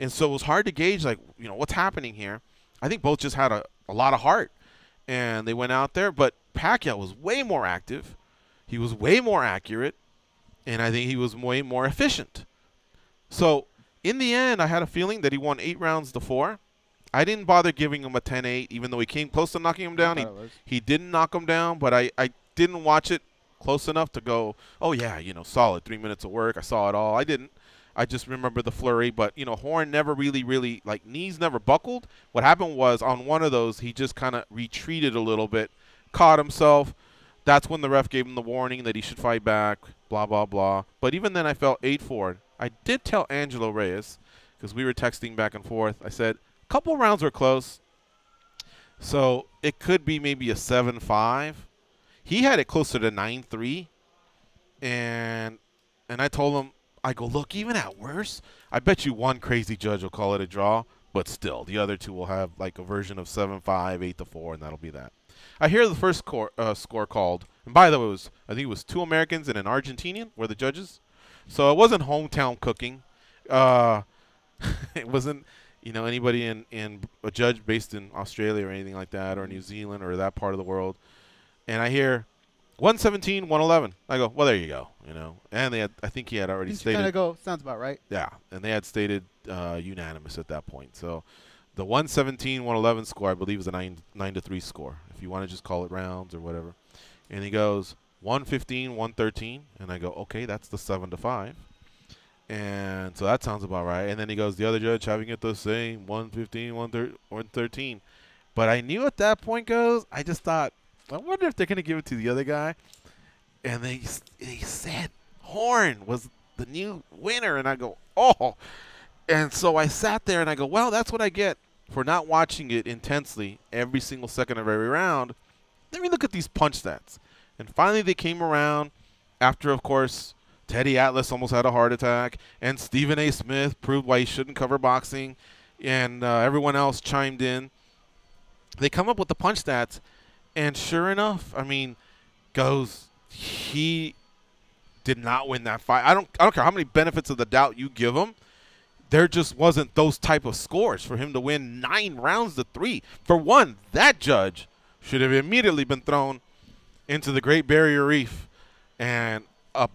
and so it was hard to gauge, what's happening here. I think both just had a lot of heart, and they went out there, but Pacquiao was way more active. He was way more accurate, and I think he was way more efficient. So, in the end, I had a feeling that he won 8 rounds to 4. I didn't bother giving him a 10-8, even though he came close to knocking him down. He didn't knock him down, but I didn't watch it close enough to go, oh, yeah, solid 3 minutes of work. I saw it all. I didn't. I just remember the flurry. But, Horn never really, knees never buckled. What happened was on one of those, he just kind of retreated a little bit, caught himself. That's when the ref gave him the warning that he should fight back, blah, blah, blah. But even then, I felt 8-4. I did tell Angelo Reyes, because we were texting back and forth, I said, a couple rounds were close, so it could be maybe a 7-5. He had it closer to 9-3, and I told him, I go, look, even at worse, I bet you one crazy judge will call it a draw, but still, the other two will have like a version of 7-5, 8-4, and that'll be that. I hear the first score called, and by the way, I think it was 2 Americans and an Argentinian were the judges. So it wasn't hometown cooking. It wasn't, anybody in a judge based in Australia or anything like that, or New Zealand or that part of the world. And I hear 117, 111. I go, well, there you go, And I think he had already stated.
Kind of go, sounds about right.
Yeah, and they had stated unanimous at that point. So the 117, 111 score, I believe, is a 9-3 score, if you want to just call it rounds or whatever. And he goes 115, 113, and I go, okay, that's the 7-5. And so that sounds about right. And then he goes, the other judge having it the same, 115, 113. But I knew at that point, I just thought, I wonder if they're going to give it to the other guy. And they said Horn was the new winner. And I go, oh. And so I sat there and I go, well, that's what I get for not watching it intensely every single second of every round. Let me look at these punch stats. And finally they came around after, of course, Teddy Atlas almost had a heart attack, and Stephen A. Smith proved why he shouldn't cover boxing, and everyone else chimed in. They come up with the punch stats, and sure enough, I mean, he did not win that fight. I don't care how many benefits of the doubt you give him. There just wasn't those type of scores for him to win 9 rounds to 3. For one, that judge should have immediately been thrown into the Great Barrier Reef, and a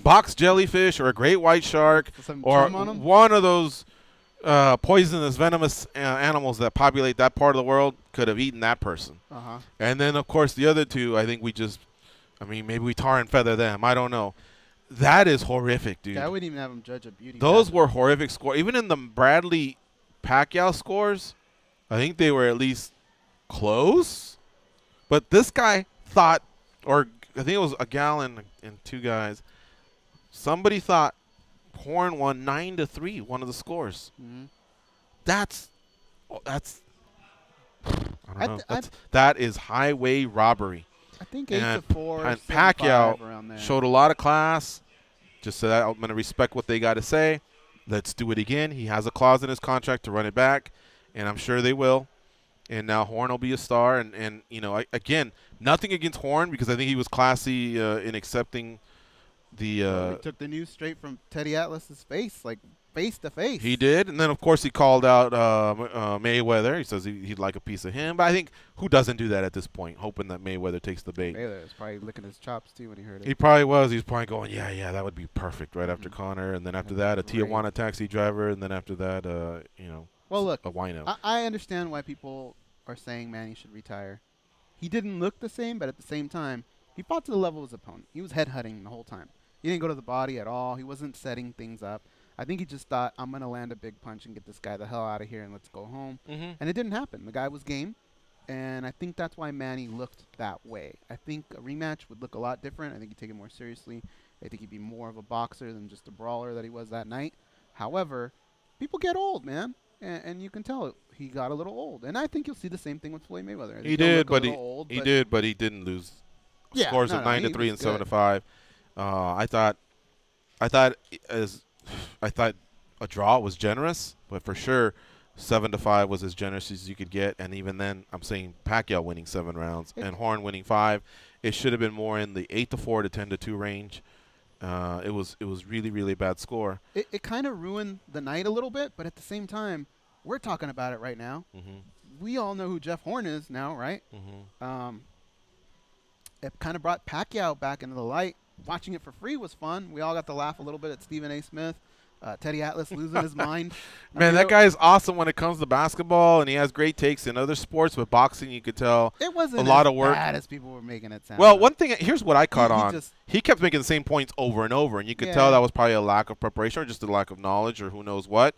box jellyfish or a great white shark or one of those poisonous, venomous animals that populate that part of the world could have eaten that person. And then, of course, the other two, I think maybe we tar and feather them. I don't know. That is horrific, dude.
I wouldn't even have him judge a beauty.
Those were horrific scores. Even in the Bradley Pacquiao scores, I think they were at least close. But this guy thought, or I think it was a gal and 2 guys, somebody thought Horn won 9-3, one of the scores. That's I don't know. That is highway robbery.
I think 8-4.
And Pacquiao showed a lot of class. Just so that I'm going to respect what they got to say. Let's do it again. He has a clause in his contract to run it back, and I'm sure they will. And now Horn will be a star. And you know, again, nothing against Horn because I think he was classy in accepting the.
He took the news straight from Teddy Atlas's face, like face to face.
He did, and then of course he called out Mayweather. He says he'd like a piece of him, but I think who doesn't do that at this point, hoping that Mayweather takes the bait.
Mayweather was probably licking his chops too when he heard it.
He probably was. He was probably going, yeah, that would be perfect right after Conor, and then after that a Tijuana taxi driver, and then after that, you know,
well, look,
a wino.
I understand why people are saying Manny should retire. He didn't look the same, but at the same time, he fought to the level of his opponent. He was headhunting the whole time. He didn't go to the body at all. He wasn't setting things up. I think he just thought, I'm going to land a big punch and get this guy the hell out of here and let's go home. And it didn't happen. The guy was game, and I think that's why Manny looked that way. I think a rematch would look a lot different. I think he'd take it more seriously. I think he'd be more of a boxer than just a brawler that he was that night. However, people get old, man, and you can tell he got a little old. And I think you'll see the same thing with Floyd Mayweather.
He did, but he didn't lose. Scores of 9-3 and 7-5. I thought a draw was generous, but for sure 7-5 was as generous as you could get. And even then, I'm saying Pacquiao winning 7 rounds and Horn winning 5. It should have been more in the 8-4 to 10-2 range. It was really, really bad score.
It kind of ruined the night a little bit, but at the same time, we're talking about it right now. We all know who Jeff Horn is now, right? It kind of brought Pacquiao back into the light. Watching it for free was fun. We all got to laugh a little bit at Stephen A. Smith. Teddy Atlas losing his mind.
Man, that guy is awesome when it comes to basketball, and he has great takes in other sports. But boxing, you could tell
it wasn't
a lot of work.
Bad as people were making it sound.
Well, one thing, here's what I caught on. He kept making the same points over and over, and you could tell that was probably a lack of preparation or just a lack of knowledge or who knows what.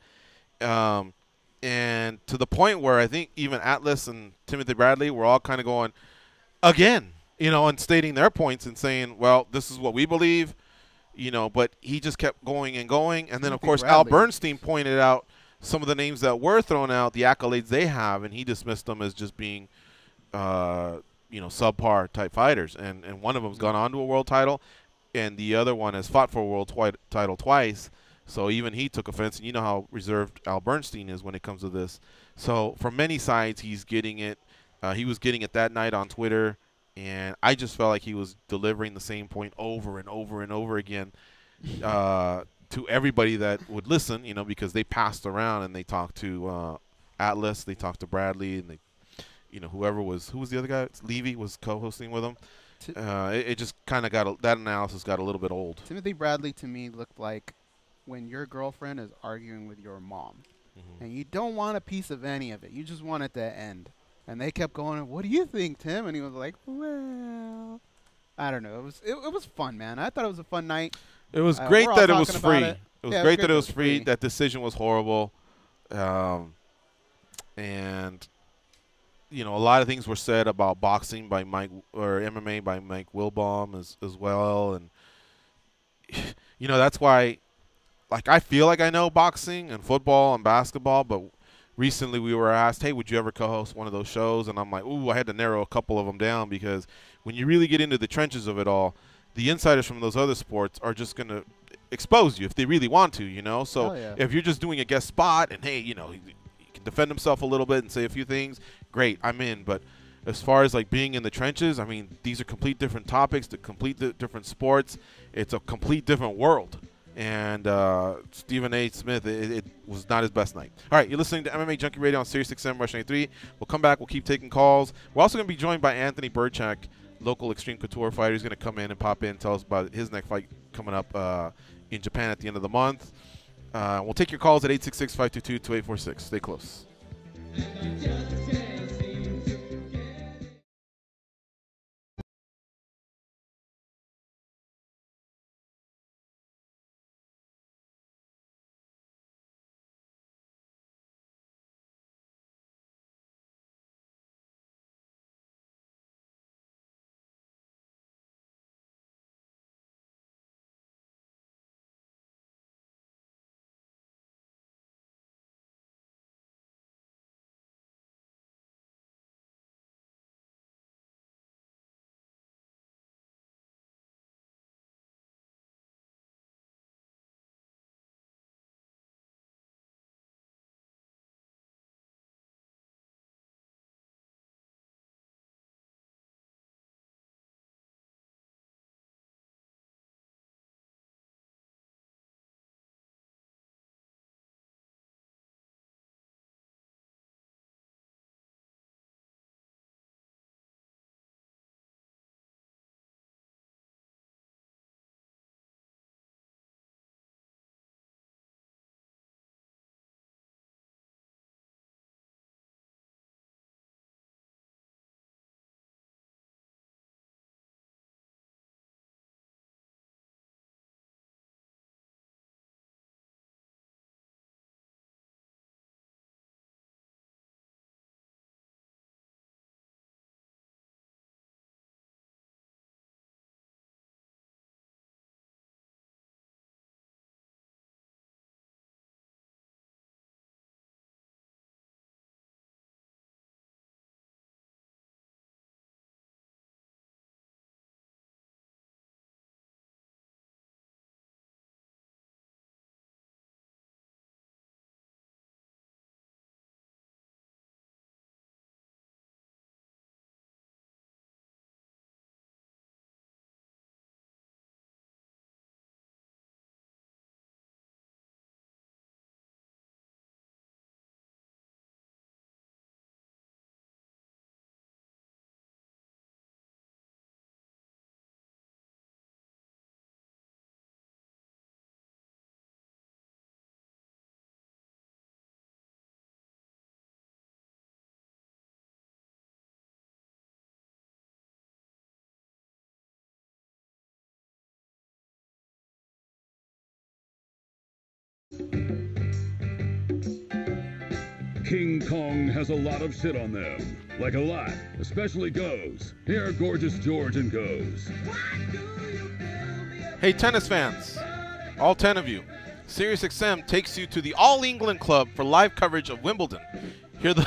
And to the point where I think even Atlas and Timothy Bradley were all kind of going, again, you know, and stating their points and saying, well, this is what we believe. You know, but he just kept going and going. And then, of course, Al Bernstein pointed out some of the names that were thrown out, the accolades they have, and he dismissed them as just being, you know, subpar type fighters. And one of them's gone on to a world title, and the other one has fought for a world title twice. So even he took offense. And you know how reserved Al Bernstein is when it comes to this. So from many sides, he's getting it. He was getting it that night on Twitter. And I just felt like he was delivering the same point over and over and over again to everybody that would listen, you know, because they passed around and they talked to Atlas, they talked to Bradley, and they, you know, who was the other guy? Levy was co-hosting with him. It just kind of that analysis got a little bit old.
Timothy Bradley to me looked like when your girlfriend is arguing with your mom, and you don't want a piece of any of it. You just want it to end. And they kept going, what do you think, Tim? And he was like, well, I don't know. It was fun, man. I thought it was a fun night.
It was great that it was free.
It
was great that it was free. That decision was horrible. And, you know, a lot of things were said about boxing by Mike, or MMA by Mike Wilbaum as well. And, you know, that's why, like, I feel like I know boxing and football and basketball, but recently we were asked, hey, would you ever co-host one of those shows? And I'm like, ooh, I had to narrow a couple of them down because when you really get into the trenches of it all, the insiders from those other sports are just going to expose you if they really want to, you know? So if you're just doing a guest spot and, hey, you know, he can defend himself a little bit and say a few things, great, I'm in. But as far as, like, being in the trenches, I mean, these are complete different topics, the complete different sports. It's a complete different world. And Stephen A. Smith, it was not his best night. All right, you're listening to MMA Junkie Radio on Sirius XM Rush 93. We'll come back. We'll keep taking calls. We're also going to be joined by Anthony Birchak, local Extreme Couture fighter. He's going to come in and pop in and tell us about his next fight coming up in Japan at the end of the month. We'll take your calls at 866-522-2846. Stay close.
King Kong has a lot of shit on them. Like a lot, especially Goze. Here are Gorgeous George and Goze.
Hey, tennis fans, all 10 of you. SiriusXM takes you to the All England Club for live coverage of Wimbledon. Hear the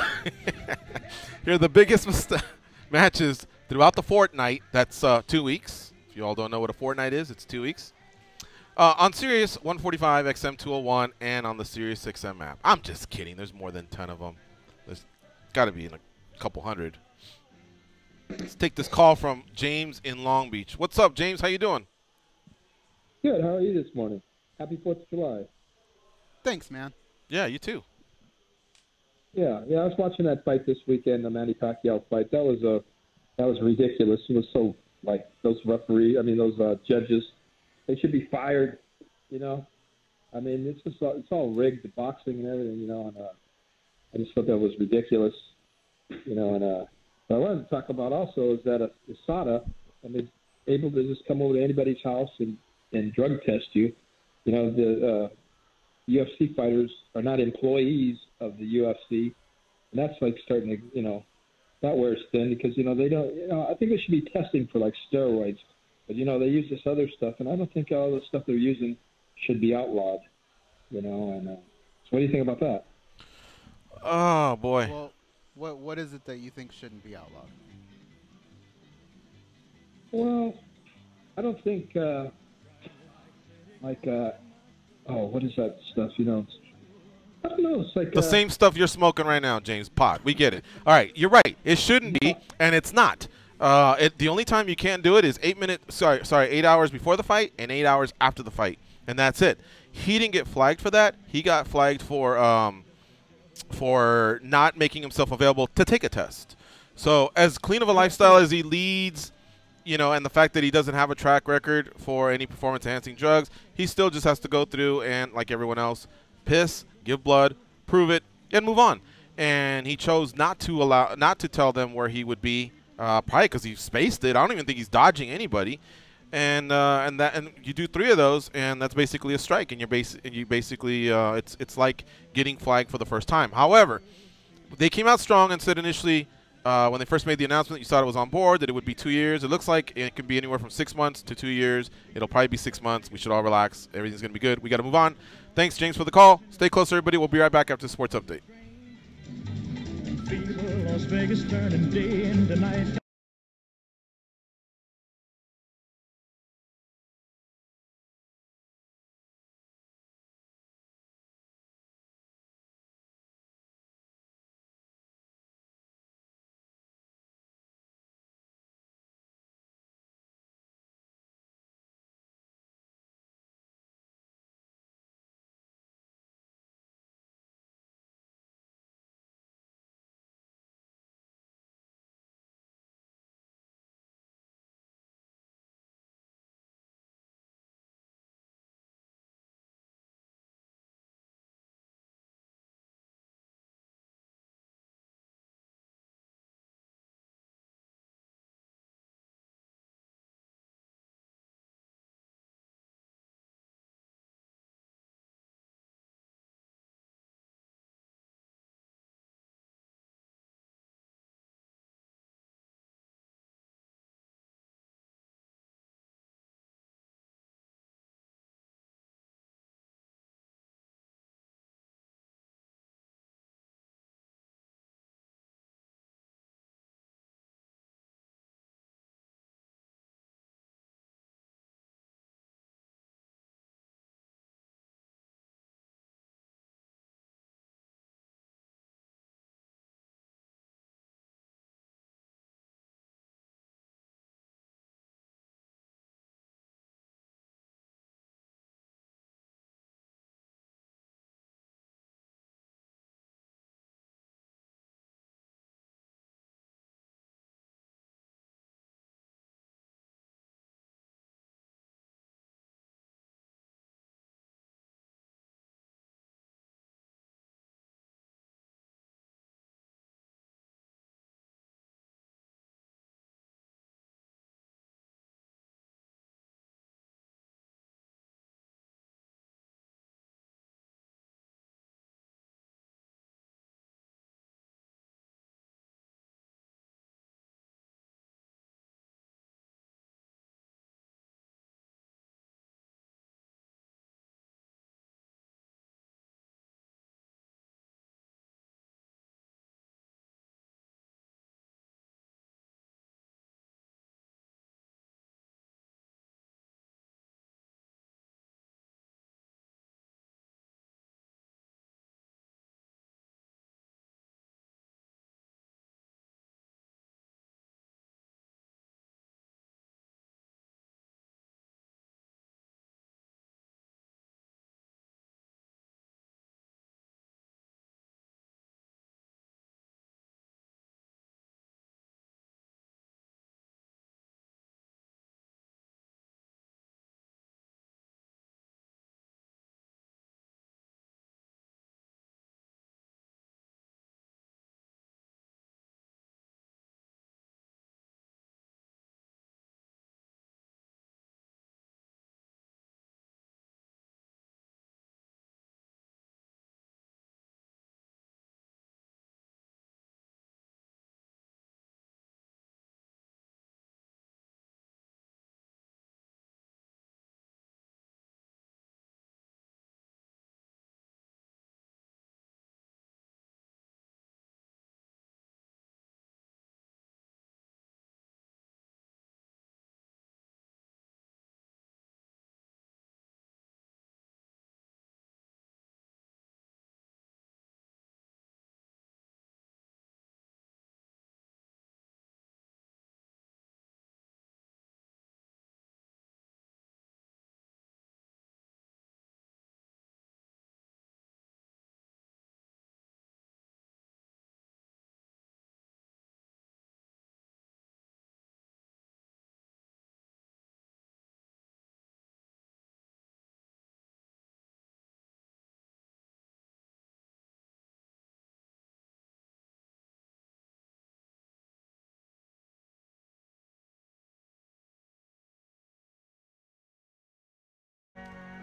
hear the biggest matches throughout the fortnight. That's 2 weeks. If you all don't know what a fortnight is, it's 2 weeks. On Sirius 145, XM 201, and on the SiriusXM app. I'm just kidding. There's more than 10 of them. There's got to be in a couple hundred. Let's take this call from James in Long Beach. What's up, James? How you doing?
Good. How are you this morning? Happy 4th of July.
Thanks, man.
Yeah, you too.
Yeah. I was watching that fight this weekend, the Manny Pacquiao fight. That was ridiculous. It was so like those judges. They should be fired. You know, I mean, it's all rigged, the boxing and everything. You know, and I just thought that was ridiculous. You know, and what I wanted to talk about also is that USADA, able to just come over to anybody's house and drug test you. You know, the UFC fighters are not employees of the UFC, and that's like starting to, you know, not wear thin because, you know, they don't, you know, I think they should be testing for like steroids, but, you know, they use this other stuff, and I don't think all the stuff they're using should be outlawed, you know, and so what do you think about that?
Oh, boy.
Well, what is it that you think shouldn't be outlawed?
Well, I don't think, what is that stuff, you know? I don't know. It's like
the same stuff you're smoking right now, James. Pot. We get it. All right, you're right. It shouldn't be, and it's not. The only time you can't do it is 8 hours before the fight and 8 hours after the fight, and that's it. He didn't get flagged for that. He got flagged for not making himself available to take a test. So as clean of a lifestyle as he leads, you know, and the fact that he doesn't have a track record for any performance-enhancing drugs, he still just has to go through and, like everyone else, piss, give blood, prove it, and move on. And he chose not to tell them where he would be, probably because he spaced it. I don't even think he's dodging anybody. And you do 3 of those, and that's basically a strike. And it's like getting flagged for the first time. However, they came out strong and said initially, when they first made the announcement, you thought it was on board, that it would be 2 years. It looks like it could be anywhere from 6 months to 2 years. It'll probably be 6 months. We should all relax. Everything's going to be good. We got to move on. Thanks, James, for the call. Stay close, everybody. We'll be right back after the sports update.
Las Vegas turning day into night.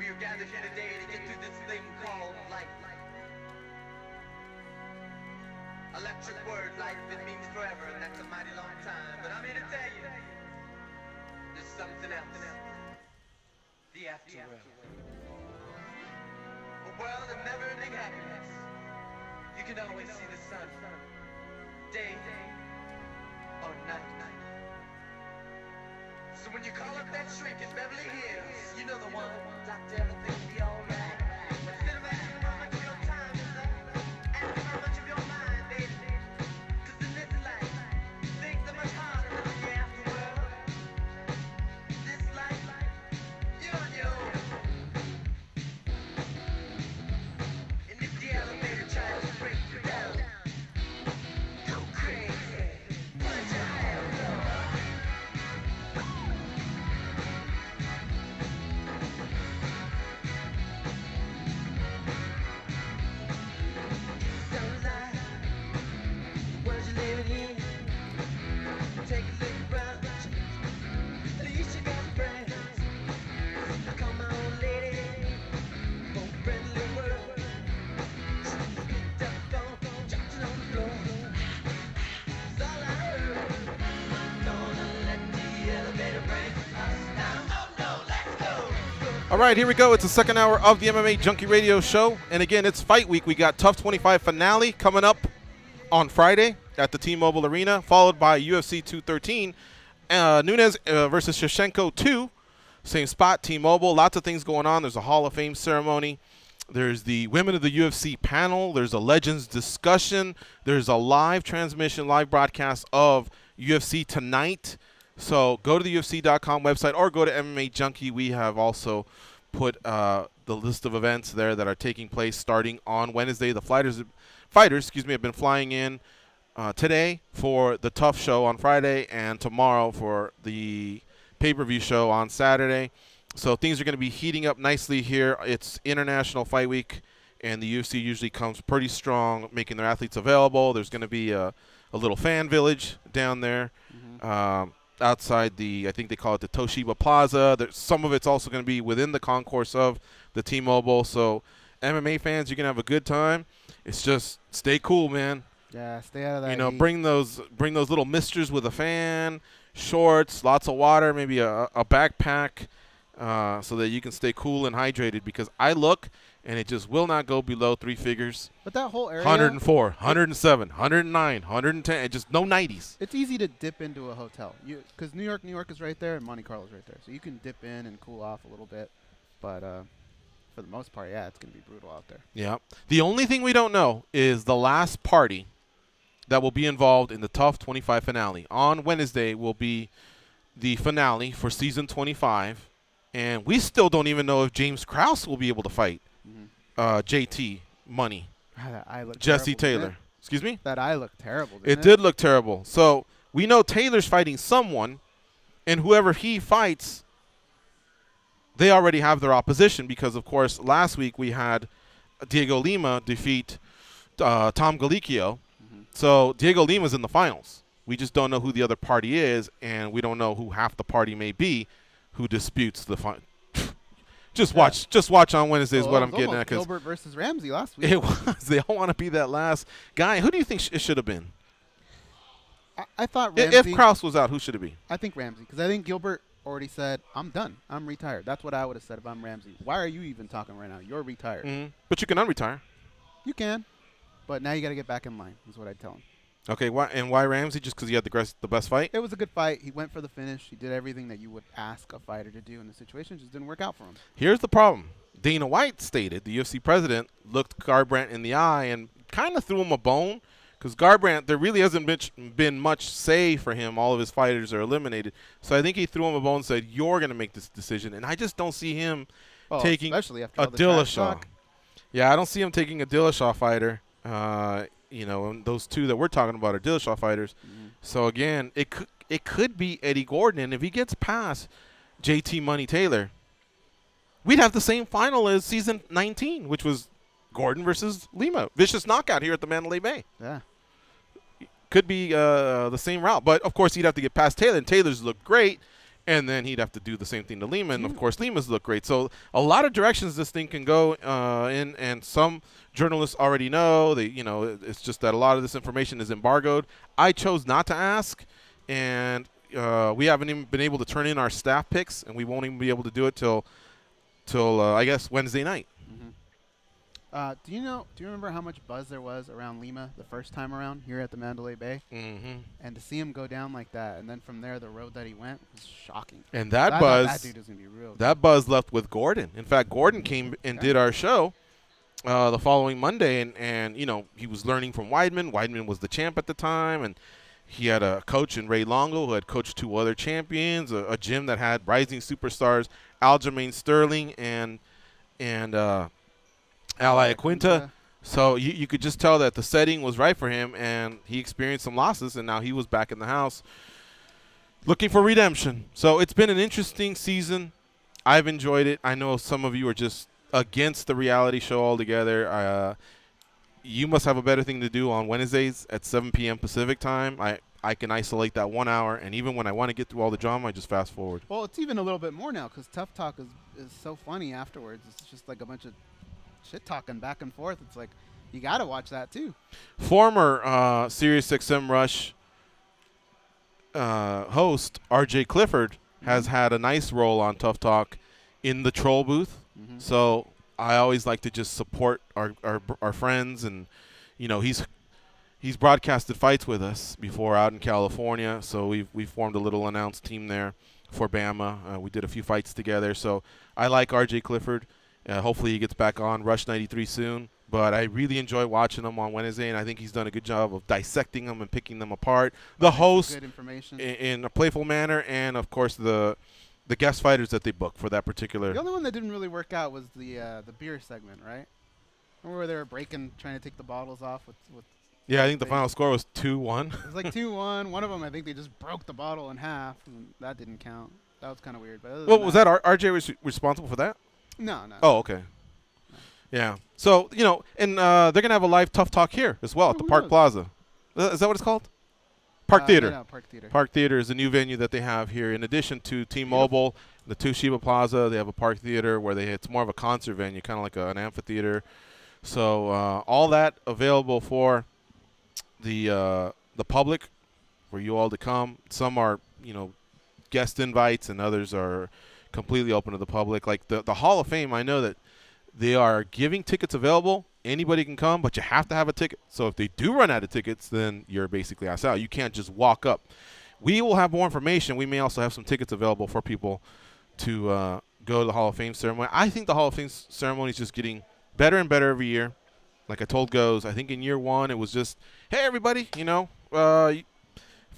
we are gathered here today to get through this thing called life. Electric word, life, it means forever, and that's a mighty long time. But I'm here to tell you, there's something else. The afterworld. A world of never-ending happiness. You can always see the sun, day or night. So when you call up that shrink in Beverly Hills, you know the one. Doctor, everything will be alright. Instead of asking how much of your time is left, ask how much of your mind, baby. 'Cause in this life, things are much harder than the afterworld. This life, you're on your own. And if the elevator tries to break you down, go crazy. Put your hands up.
All right, here we go. It's the second hour of the MMA Junkie Radio Show. And again, it's fight week. We got Tough 25 finale coming up on Friday at the T-Mobile Arena, followed by UFC 213. Nunes versus Shevchenko 2. Same spot, T-Mobile. Lots of things going on. There's a Hall of Fame ceremony. There's the Women of the UFC panel. There's a Legends discussion. There's a live transmission, live broadcast of UFC tonight. So go to the UFC.com website or go to MMA Junkie. We have also put the list of events there that are taking place starting on Wednesday. The fighters, have been flying in today for the Tough show on Friday and tomorrow for the pay-per-view show on Saturday. So things are going to be heating up nicely here. It's International Fight Week, and the UFC usually comes pretty strong, making their athletes available. There's going to be a little fan village down there. Outside I think they call it the Toshiba Plaza. Some of it's also going to be within the concourse of the T-Mobile. So MMA fans, you're going to have a good time. It's just stay cool, man.
Yeah, stay out of that.
You know, bring those little misters with a fan, shorts, lots of water, maybe a backpack, so that you can stay cool and hydrated. Because I look, and it just will not go below 3 figures.
But that whole area,
104, 107, 109, 110, and just no 90s.
It's easy to dip into a hotel. Because New York is right there, and Monte Carlo's right there. So you can dip in and cool off a little bit. But for the most part, yeah, it's going to be brutal out there.
Yeah. The only thing we don't know is the last party that will be involved in the Tough 25 finale. On Wednesday will be the finale for Season 25. And we still don't even know if James Krause will be able to fight JT Money.
That eye looked
Jesse
terrible,
Taylor. Excuse me?
That eye looked terrible,
It did look terrible. So we know Taylor's fighting someone, and whoever he fights, they already have their opposition because, of course, last week we had Diego Lima defeat Tom Galicchio. So Diego Lima's in the finals. We just don't know who the other party is, and we don't know who half the party may be who disputes the final. Just watch on Wednesday is what I'm getting at.
Gilbert versus Ramsey last week.
It was. They all want to be that last guy. Who do you think it should have been?
I thought Ramsey.
If Krause was out, who should it be?
I think Ramsey, because I think Gilbert already said, I'm done. I'm retired. That's what I would have said if I'm Ramsey. Why are you even talking right now? You're retired.
But you can unretire.
You can. But now you got to get back in line, is what I'd tell him.
Okay, why Ramsey? Just because he had the best fight?
It was a good fight. He went for the finish. He did everything that you would ask a fighter to do in the situation. It just didn't work out for him.
Here's the problem. Dana White stated, the UFC president, looked Garbrandt in the eye and kind of threw him a bone because Garbrandt, there really hasn't been much say for him. All of his fighters are eliminated. So I think he threw him a bone and said, you're going to make this decision. And I just don't see him taking a Dillashaw. Yeah, I don't see him taking a Dillashaw fighter. You know, and those two that we're talking about are Dillashaw fighters. So, again, it could be Eddie Gordon. And if he gets past JT Money Taylor, we'd have the same final as season 19, which was Gordon versus Lima. Vicious knockout here at the Mandalay Bay.
Yeah.
Could be the same route. But, of course, he'd have to get past Taylor. And Taylor's looked great. and then he'd have to do the same thing to Lima, and of course Lima's look great. So a lot of directions this thing can go in, and some journalists already know. It's just that a lot of this information is embargoed. I chose not to ask, and we haven't even been able to turn in our staff picks, and we won't even be able to do it till I guess Wednesday night.
Do you remember how much buzz there was around Lima the first time around here at the Mandalay Bay?
Mm-hmm.
And to see him go down like that, and then from there the road that he went was shocking.
And that
I
buzz,
thought that dude was gonna be real good.
that buzz left with Gordon. In fact, Gordon came and did our show the following Monday, and he was learning from Weidman. Weidman was the champ at the time, and he had a coach in Ray Longo who had coached 2 other champions, a gym that had rising superstars Aljamain Sterling and Ally Aquinta. So you could just tell that the setting was right for him, and he experienced some losses, and now he was back in the house looking for redemption. So it's been an interesting season. I've enjoyed it. I know some of you are just against the reality show altogether. You must have a better thing to do on Wednesdays at 7 p.m. Pacific time. I can isolate that 1 hour, and even when I want to get through all the drama, I just fast forward.
Well, it's even a little bit more now because Tough Talk is so funny afterwards. It's just like a bunch of shit talking back and forth. It's like you got to watch that too.
Former SiriusXM Rush host R.J. Clifford has had a nice role on Tough Talk in the troll booth. So I always like to just support our friends, and he's broadcasted fights with us before out in California. So we've formed a little announced team there for Bama. We did a few fights together. So I like R.J. Clifford. Hopefully he gets back on Rush 93 soon. But I really enjoy watching him on Wednesday, and I think he's done a good job of dissecting them and picking them apart. The host
good information.
in a playful manner, and, of course, the guest fighters that they book for that particular.
The only one that didn't really work out was the beer segment, right? Remember where they were trying to take the bottles off with
Yeah, I think the final score was 2-1.
It was like 2-1. One of them, I think they just broke the bottle in half, and that didn't count. That was kind of weird. But
Well, was that RJ responsible for that?
No.
Oh, okay. Yeah. So, and they're going to have a live Tough Talk here as well at the Park Plaza. Is that what it's called? Park Theater.
No, Park Theater.
Park Theater is a new venue that they have here. In addition to T-Mobile, the Toshiba Plaza, they have a Park Theater where it's more of a concert venue, kind of like an amphitheater. So all that available for the public, for you all to come. Some are, guest invites, and others are completely open to the public. Like the Hall of Fame, I know that they are giving tickets available. Anybody can come, but you have to have a ticket. So if they do run out of tickets, then you're basically asked out. You can't just walk up. We will have more information. We may also have some tickets available for people to go to the Hall of Fame ceremony. I think the Hall of Fame ceremony is just getting better and better every year. Like I told Goze, I think in year 1 it was just, hey, everybody, if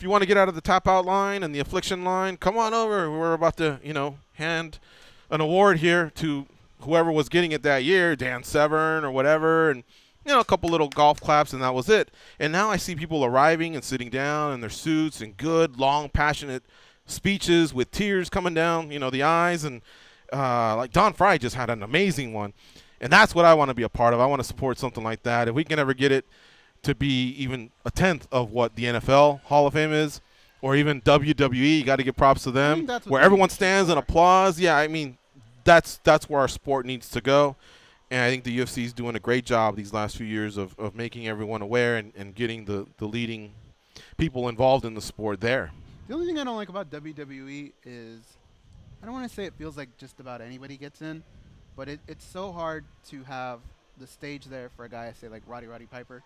you want to get out of the tap-out line and the affliction line, come on over. We're about to, hand an award here to whoever was getting it that year, Dan Severn or whatever, and, a couple little golf claps, and that was it. And now I see people arriving and sitting down in their suits and good, long, passionate speeches with tears coming down, the eyes. And like Don Fry just had an amazing one. And that's what I want to be a part of. I want to support something like that. If we can ever get it to be even a tenth of what the NFL Hall of Fame is, or even WWE, you got to give props to them, where everyone stands and applause. Yeah, I mean, that's where our sport needs to go. And I think the UFC is doing a great job these last few years of making everyone aware and getting the leading people involved in the sport there.
The only thing I don't like about WWE is, I don't want to say it feels like just about anybody gets in, but it's so hard to have the stage there for a guy, say, like Roddy Piper,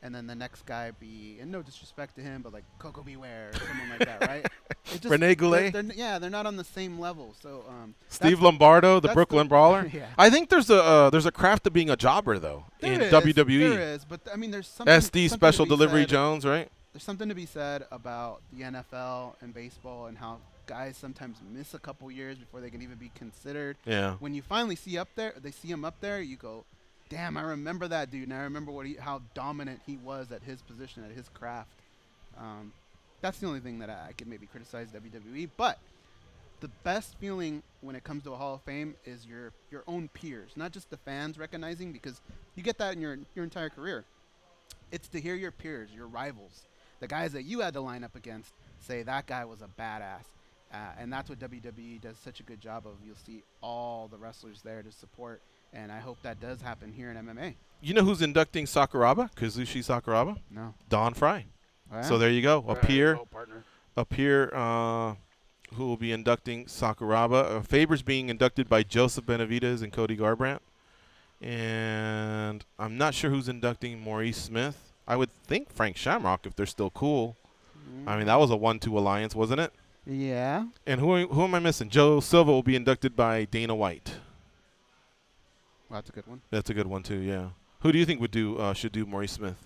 and then the next guy be, and no disrespect to him, but like Coco Beware or someone like that, right? It just,
Rene Goulet?
They're not on the same level. So
Steve Lombardo, the Brooklyn Brawler.
Yeah.
I think there's a craft to being a jobber though in WWE.
There is, but I mean, there's something.
SD Special Delivery Jones, right?
There's something to be said about the NFL and baseball and how guys sometimes miss a couple years before they can even be considered.
Yeah.
When you finally see him up there, you go, damn, I remember that dude, and I remember how dominant he was at his position, at his craft. That's the only thing that I could maybe criticize WWE. But the best feeling when it comes to a Hall of Fame is your own peers, not just the fans recognizing, because you get that in your entire career. It's to hear your peers, your rivals, the guys that you had to line up against, say that guy was a badass. And that's what WWE does such a good job of. You'll see all the wrestlers there to support, and I hope that does happen here in MMA.
You know who's inducting Sakuraba? Kazushi Sakuraba?
No.
Don Fry.
Oh, yeah?
So there you go.
There you go, partner.
Up here, who will be inducting Sakuraba. Faber's being inducted by Joseph Benavidez and Cody Garbrandt. And I'm not sure who's inducting Maurice Smith. I would think Frank Shamrock if they're still cool. I mean, that was a 1-2 alliance, wasn't it?
Yeah.
And who am I missing? Joe Silva will be inducted by Dana White.
Well, that's a good one.
That's a good one, too, yeah. Who do you think should do Maurice Smith?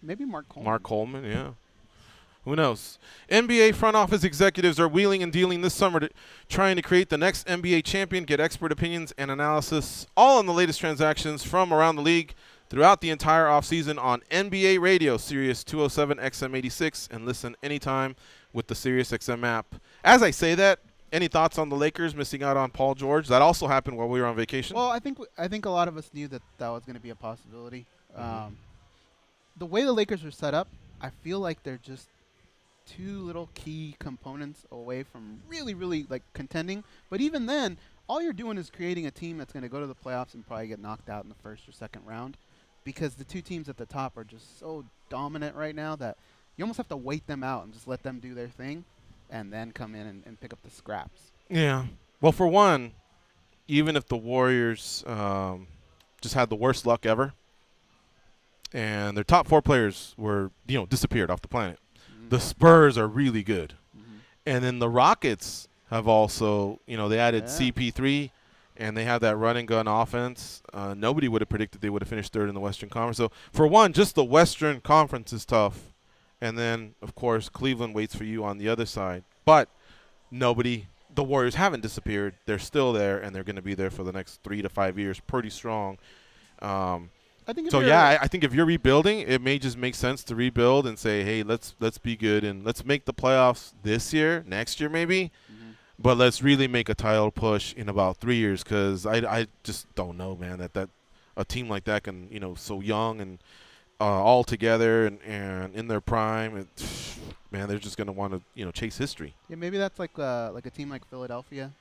Maybe Mark Coleman.
Mark Coleman, yeah. Who knows? NBA front office executives are wheeling and dealing this summer trying to create the next NBA champion, get expert opinions and analysis, all on the latest transactions from around the league throughout the entire offseason on NBA Radio, Sirius 207 XM86, and listen anytime with the Sirius XM app. As I say that, any thoughts on the Lakers missing out on Paul George? That also happened while we were on vacation.
Well, I think a lot of us knew that was going to be a possibility. The way the Lakers are set up, I feel like they're just two little key components away from really, really like contending. But even then, all you're doing is creating a team that's going to go to the playoffs and probably get knocked out in the first or second round, because the two teams at the top are just so dominant right now that you almost have to wait them out and just let them do their thing and then come in and pick up the scraps.
Yeah. Well, for one, even if the Warriors just had the worst luck ever and their top 4 players were, disappeared off the planet, the Spurs are really good. And then the Rockets have also, they added CP3, and they have that run-and-gun offense. Nobody would have predicted they would have finished 3rd in the Western Conference. So, for one, just the Western Conference is tough. And then, of course, Cleveland waits for you on the other side. But the Warriors haven't disappeared. They're still there, and they're going to be there for the next 3 to 5 years, pretty strong. I think if you're rebuilding, it may just make sense to rebuild and say, hey, let's be good and let's make the playoffs this year, next year maybe, but let's really make a title push in about 3 years, because I just don't know, man, that a team like that can, so young and all together and in their prime, man, they're just going to want to, chase history.
Yeah, maybe that's like a team like Philadelphia,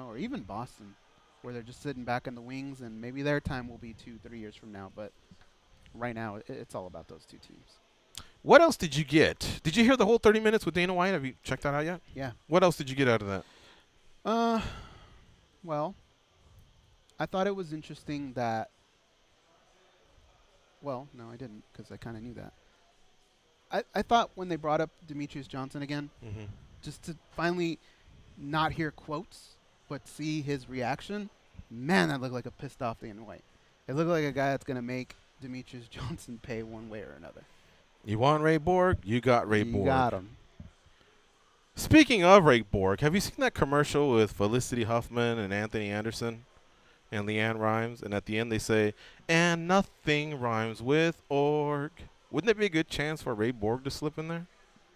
or even Boston, where they're just sitting back in the wings, and maybe their time will be 2-3 years from now. But right now, it's all about those two teams.
What else did you get? Did you hear the whole 30 minutes with Dana White? Have you checked that out yet?
Yeah.
What else did you get out of that?
Well, I thought it was interesting that – well, no, I didn't, because I kind of knew that. I thought when they brought up Demetrius Johnson again, just to finally not hear quotes but see his reaction, man, that looked like a pissed off Dana White. It looked like a guy that's going to make Demetrius Johnson pay one way or another.
You want Ray Borg? You got Ray Borg.
You got him.
Speaking of Ray Borg, have you seen that commercial with Felicity Huffman and Anthony Anderson and Leanne Rimes? And at the end they say, and nothing rhymes with org. Wouldn't it be a good chance for Ray Borg to slip in there?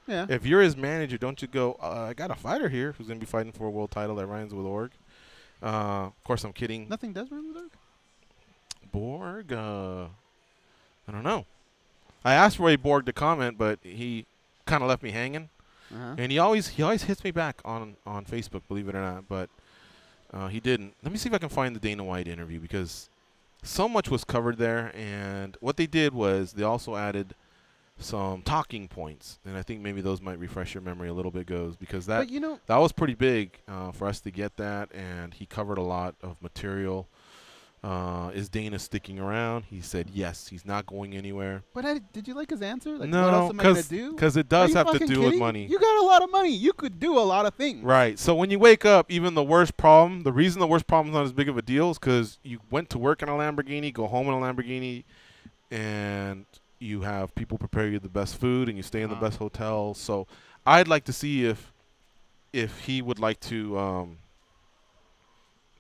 Yeah.
If you're his manager, don't you go, I got a fighter here who's going to be fighting for a world title that rhymes with org. Of course, I'm kidding.
Nothing does rhyme with org?
Borg? I don't know. I asked Ray Borg to comment, but he kind of left me hanging. And he always hits me back on Facebook, believe it or not, but he didn't. Let me see if I can find the Dana White interview, because so much was covered there, and what they did was they also added some talking points, and I think maybe those might refresh your memory a little bit, Goze, because that was pretty big for us to get that, and he covered a lot of material. Is Dana sticking around? He said yes, he's not going anywhere.
But did you like his answer? Like,
no,
what else am I gonna do?
Because it does have to do
kidding?
with money.
You got a lot of money. You could do a lot of things.
Right. So when you wake up, even the worst problem, the reason the worst problem is not as big of a deal is because you went to work in a Lamborghini, go home in a Lamborghini, and you have people prepare you the best food, and you stay in the best hotels. So I'd like to see if he would like to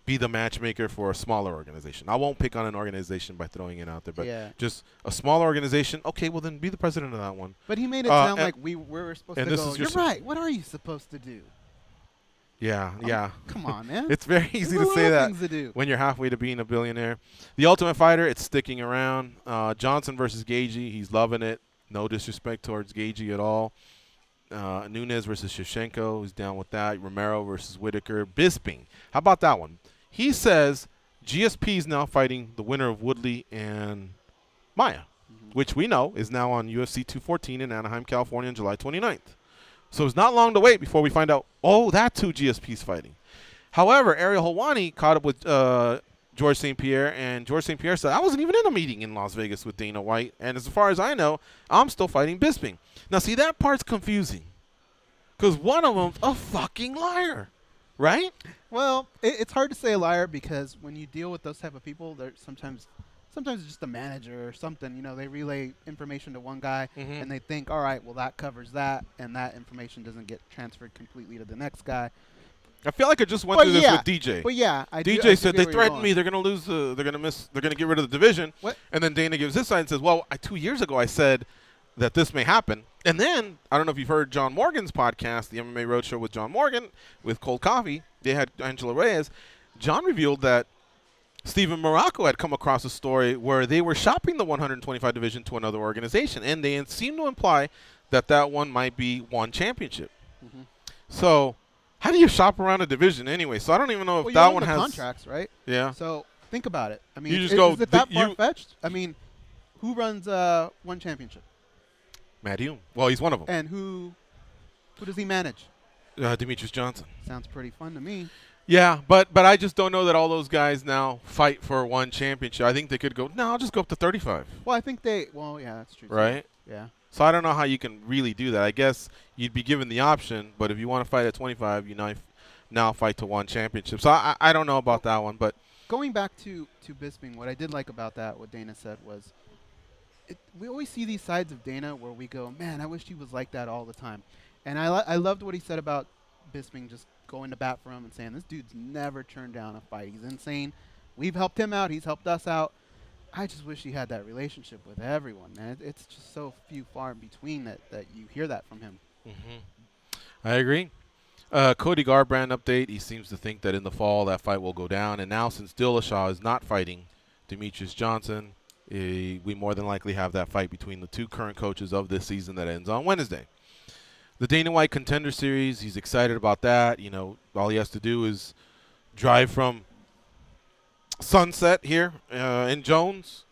be the matchmaker for a smaller organization. I won't pick on an organization by throwing it out there, but just a smaller organization. Okay, well then be the president of that one.
But he made it sound like we were supposed to go, you're right, what are you supposed to do?
Yeah, yeah.
Come on, man.
It's very easy to say that when you're halfway to being a billionaire. The Ultimate Fighter, it's sticking around. Johnson versus Gagey, he's loving it. No disrespect towards Gagey at all. Nunes versus Shevchenko, who's down with that. Romero versus Whitaker. Bisping. How about that one? He says GSP is now fighting the winner of Woodley and Maia, which we know is now on UFC 214 in Anaheim, California on July 29th. So it's not long to wait before we find out, oh, that's who GSP's fighting. However, Ariel Helwani caught up with George St. Pierre, and George St. Pierre said, I wasn't even in a meeting in Las Vegas with Dana White, and as far as I know, I'm still fighting Bisping. Now, see, that part's confusing because one of them's a fucking liar, right?
Well, it's hard to say a liar because when you deal with those type of people, they're sometimes it's just a manager or something. You know, they relay information to one guy, and they think, all right, well, that covers that, and that information doesn't get transferred completely to the next guy.
I feel like I just went through this with DJ.
But yeah,
DJ said they threatened me. They're going to lose. They're going to get rid of the division.
What?
And then Dana gives his side and says, well, 2 years ago I said that this may happen. And then, I don't know if you've heard John Morgan's podcast, the MMA Roadshow with John Morgan, with Cold Coffee. They had Angela Reyes. John revealed that Steven Morocco had come across a story where they were shopping the 125 division to another organization, and they seemed to imply that that one might be one championship. So how do you shop around a division anyway? So I don't even know if that one has
contracts, right?
Yeah.
So think about it. I mean,
You just go,
is it that far-fetched? I mean, who runs one championship?
Matt Hume. Well, he's one of them.
And who does he manage?
Demetrius Johnson.
Sounds pretty fun to me.
Yeah, but I just don't know that all those guys now fight for one championship. I think they could go, no, I'll just go up to 35.
Well, I think yeah, that's true.
Right?
Yeah.
So I don't know how you can really do that. I guess you'd be given the option, but if you want to fight at 25, you now fight to one championship. So I don't know about that one. But
going back to Bisping, what I did like about that, what Dana said was, we always see these sides of Dana where we go, man, I wish he was like that all the time. And I loved what he said about Bisping just going to bat for him and saying, this dude's never turned down a fight. He's insane. We've helped him out. He's helped us out. I just wish he had that relationship with everyone, man. It's just so far in between that you hear that from him.
I agree. Cody Garbrandt update. He seems to think that in the fall that fight will go down. And now since Dillashaw is not fighting Demetrius Johnson, we more than likely have that fight between the two current coaches of this season that ends on Wednesday. The Dana White Contender Series, he's excited about that. You know, all he has to do is drive from Sunset here in Jones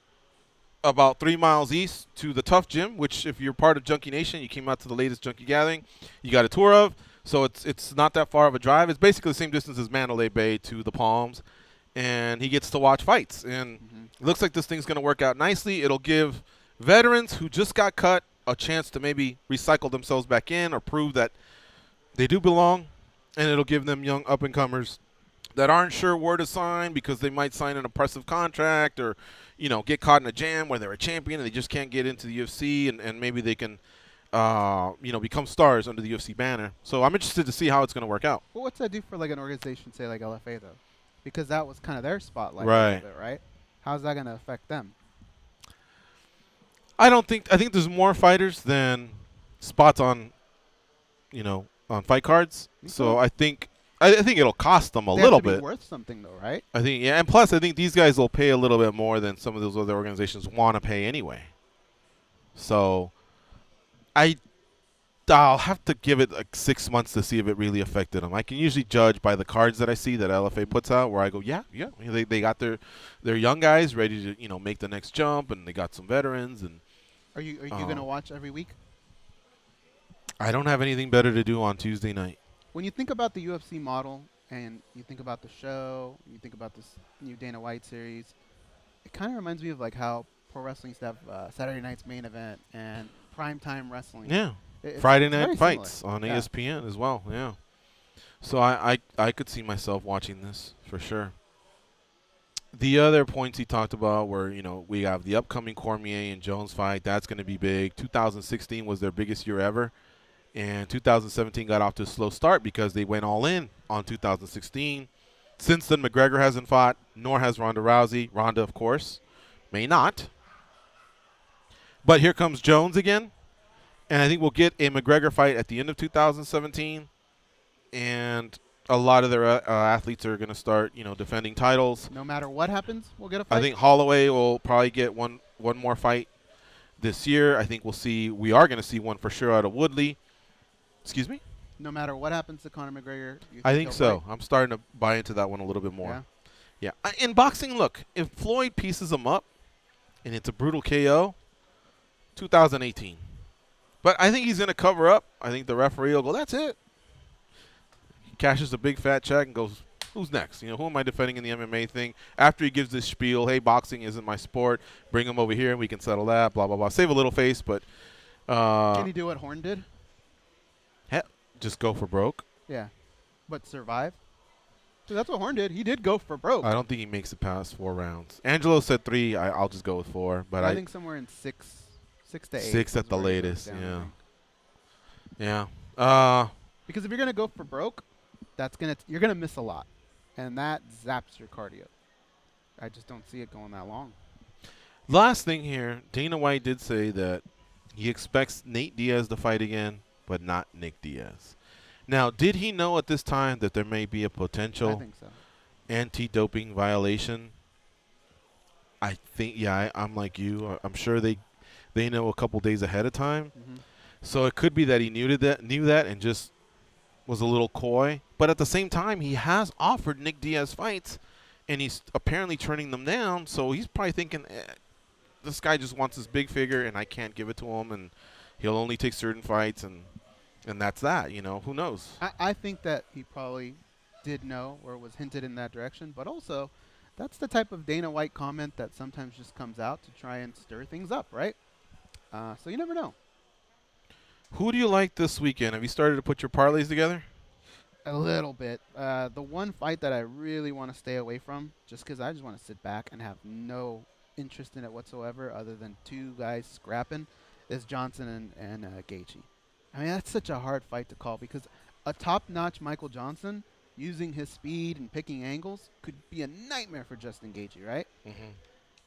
about 3 miles east to the Tough Gym, which if you're part of Junkie Nation, you came out to the latest Junkie Gathering, you got a tour of. So it's not that far of a drive. It's basically the same distance as Mandalay Bay to the Palms. And he gets to watch fights. And it looks like this thing's going to work out nicely. It'll give veterans who just got cut a chance to maybe recycle themselves back in or prove that they do belong. And it'll give them young up-and-comers that aren't sure where to sign because they might sign an oppressive contract or, you know, get caught in a jam where they're a champion and they just can't get into the UFC and maybe they can, you know, become stars under the UFC banner. So I'm interested to see how it's going to work out.
Well, what's that do for like an organization, say like LFA, though? Because that was kind of their spotlight,
right?
Right? How's that going to affect them?
I think there's more fighters than spots on, you know, on fight cards. So I think it'll cost them a little bit.
Worth something though, right?
I think, yeah, and plus I think these guys will pay a little bit more than some of those other organizations want to pay anyway. So I'll have to give it like 6 months to see if it really affected them. I can usually judge by the cards that I see that LFA puts out, where I go, yeah, they got their young guys ready to, you know, make the next jump, and they got some veterans. And
are you gonna watch every week?
I don't have anything better to do on Tuesday night.
When you think about the UFC model and you think about the show, you think about this new Dana White series, it kind of reminds me of like how pro wrestling used to have Saturday night's main event and primetime wrestling.
Yeah.
It's
Friday night fights
similar
on ESPN as well, yeah. So I could see myself watching this for sure. The other points he talked about were, you know, we have the upcoming Cormier and Jones fight. That's going to be big. 2016 was their biggest year ever. And 2017 got off to a slow start because they went all in on 2016. Since then, McGregor hasn't fought, nor has Ronda Rousey. Ronda, of course, may not. But here comes Jones again. And I think we'll get a McGregor fight at the end of 2017. And a lot of their athletes are going to start, you know, defending titles.
No matter what happens, we'll get a fight.
I think Holloway will probably get one more fight this year. I think we are going to see one for sure out of Woodley. Excuse me?
No matter what happens to Conor McGregor, you
I think
he'll
so.
fight?
I'm starting to buy into that one a little bit more.
Yeah?
Yeah. In boxing, look, if Floyd pieces him up and it's a brutal KO, 2018. But I think he's going to cover up. I think the referee will go, that's it. He cashes a big fat check and goes, who's next? You know, who am I defending in the MMA thing? After he gives this spiel, hey, boxing isn't my sport. Bring him over here and we can settle that, blah, blah, blah. Save a little face, but
Can he do what Horn did?
just go for broke.
Yeah. But survive? So that's what Horn did. He did go for broke.
I don't think he makes it past 4 rounds. Angelo said 3. I'll just go with 4. But
I think somewhere in 6 to 8.
6 at the
is where he goes
latest.
down,
Yeah. Yeah.
Because if you're gonna go for broke, you're gonna miss a lot, and that zaps your cardio. I just don't see it going that long.
Last thing here, Dana White did say that he expects Nate Diaz to fight again, but not Nick Diaz. Now, did he know at this time that there may be a potential
I think so.
anti-doping violation? I think, yeah, I'm like you. I'm sure they know a couple days ahead of time. So it could be that he knew that and just was a little coy. But at the same time, he has offered Nick Diaz fights, and he's apparently turning them down. So he's probably thinking, this guy just wants his big figure, and I can't give it to him, and he'll only take certain fights, and that's that. You know, who knows?
I think that he probably did know or was hinted in that direction, but also that's the type of Dana White comment that sometimes just comes out to try and stir things up, right? So you never know.
Who do you like this weekend? Have you started to put your parlays together?
A little bit. The one fight that I really want to stay away from, just because I just want to sit back and have no interest in it whatsoever other than 2 guys scrapping, is Johnson and Gaethje. I mean, that's such a hard fight to call because a top-notch Michael Johnson using his speed and picking angles could be a nightmare for Justin Gaethje, right?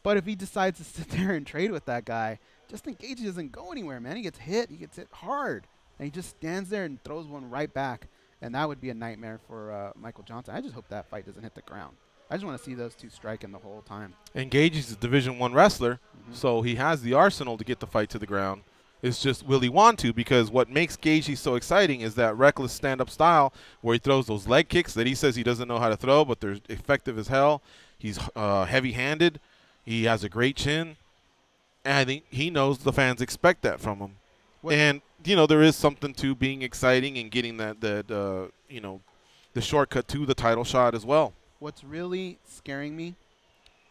But if he decides to sit there and trade with that guy, Justin Gaethje doesn't go anywhere, man. He gets hit hard, and he just stands there and throws one right back, and that would be a nightmare for Michael Johnson. I just hope that fight doesn't hit the ground. I just want to see those 2 striking the whole time.
And Gaethje's a Division I wrestler, so he has the arsenal to get the fight to the ground. It's just, will he want to? Because what makes Gaethje so exciting is that reckless stand-up style where he throws those leg kicks that he says he doesn't know how to throw, but they're effective as hell. He's heavy-handed. He has a great chin. And I think he knows the fans expect that from him. And, you know, there is something to being exciting and getting that you know, the shortcut to the title shot as well.
What's really scaring me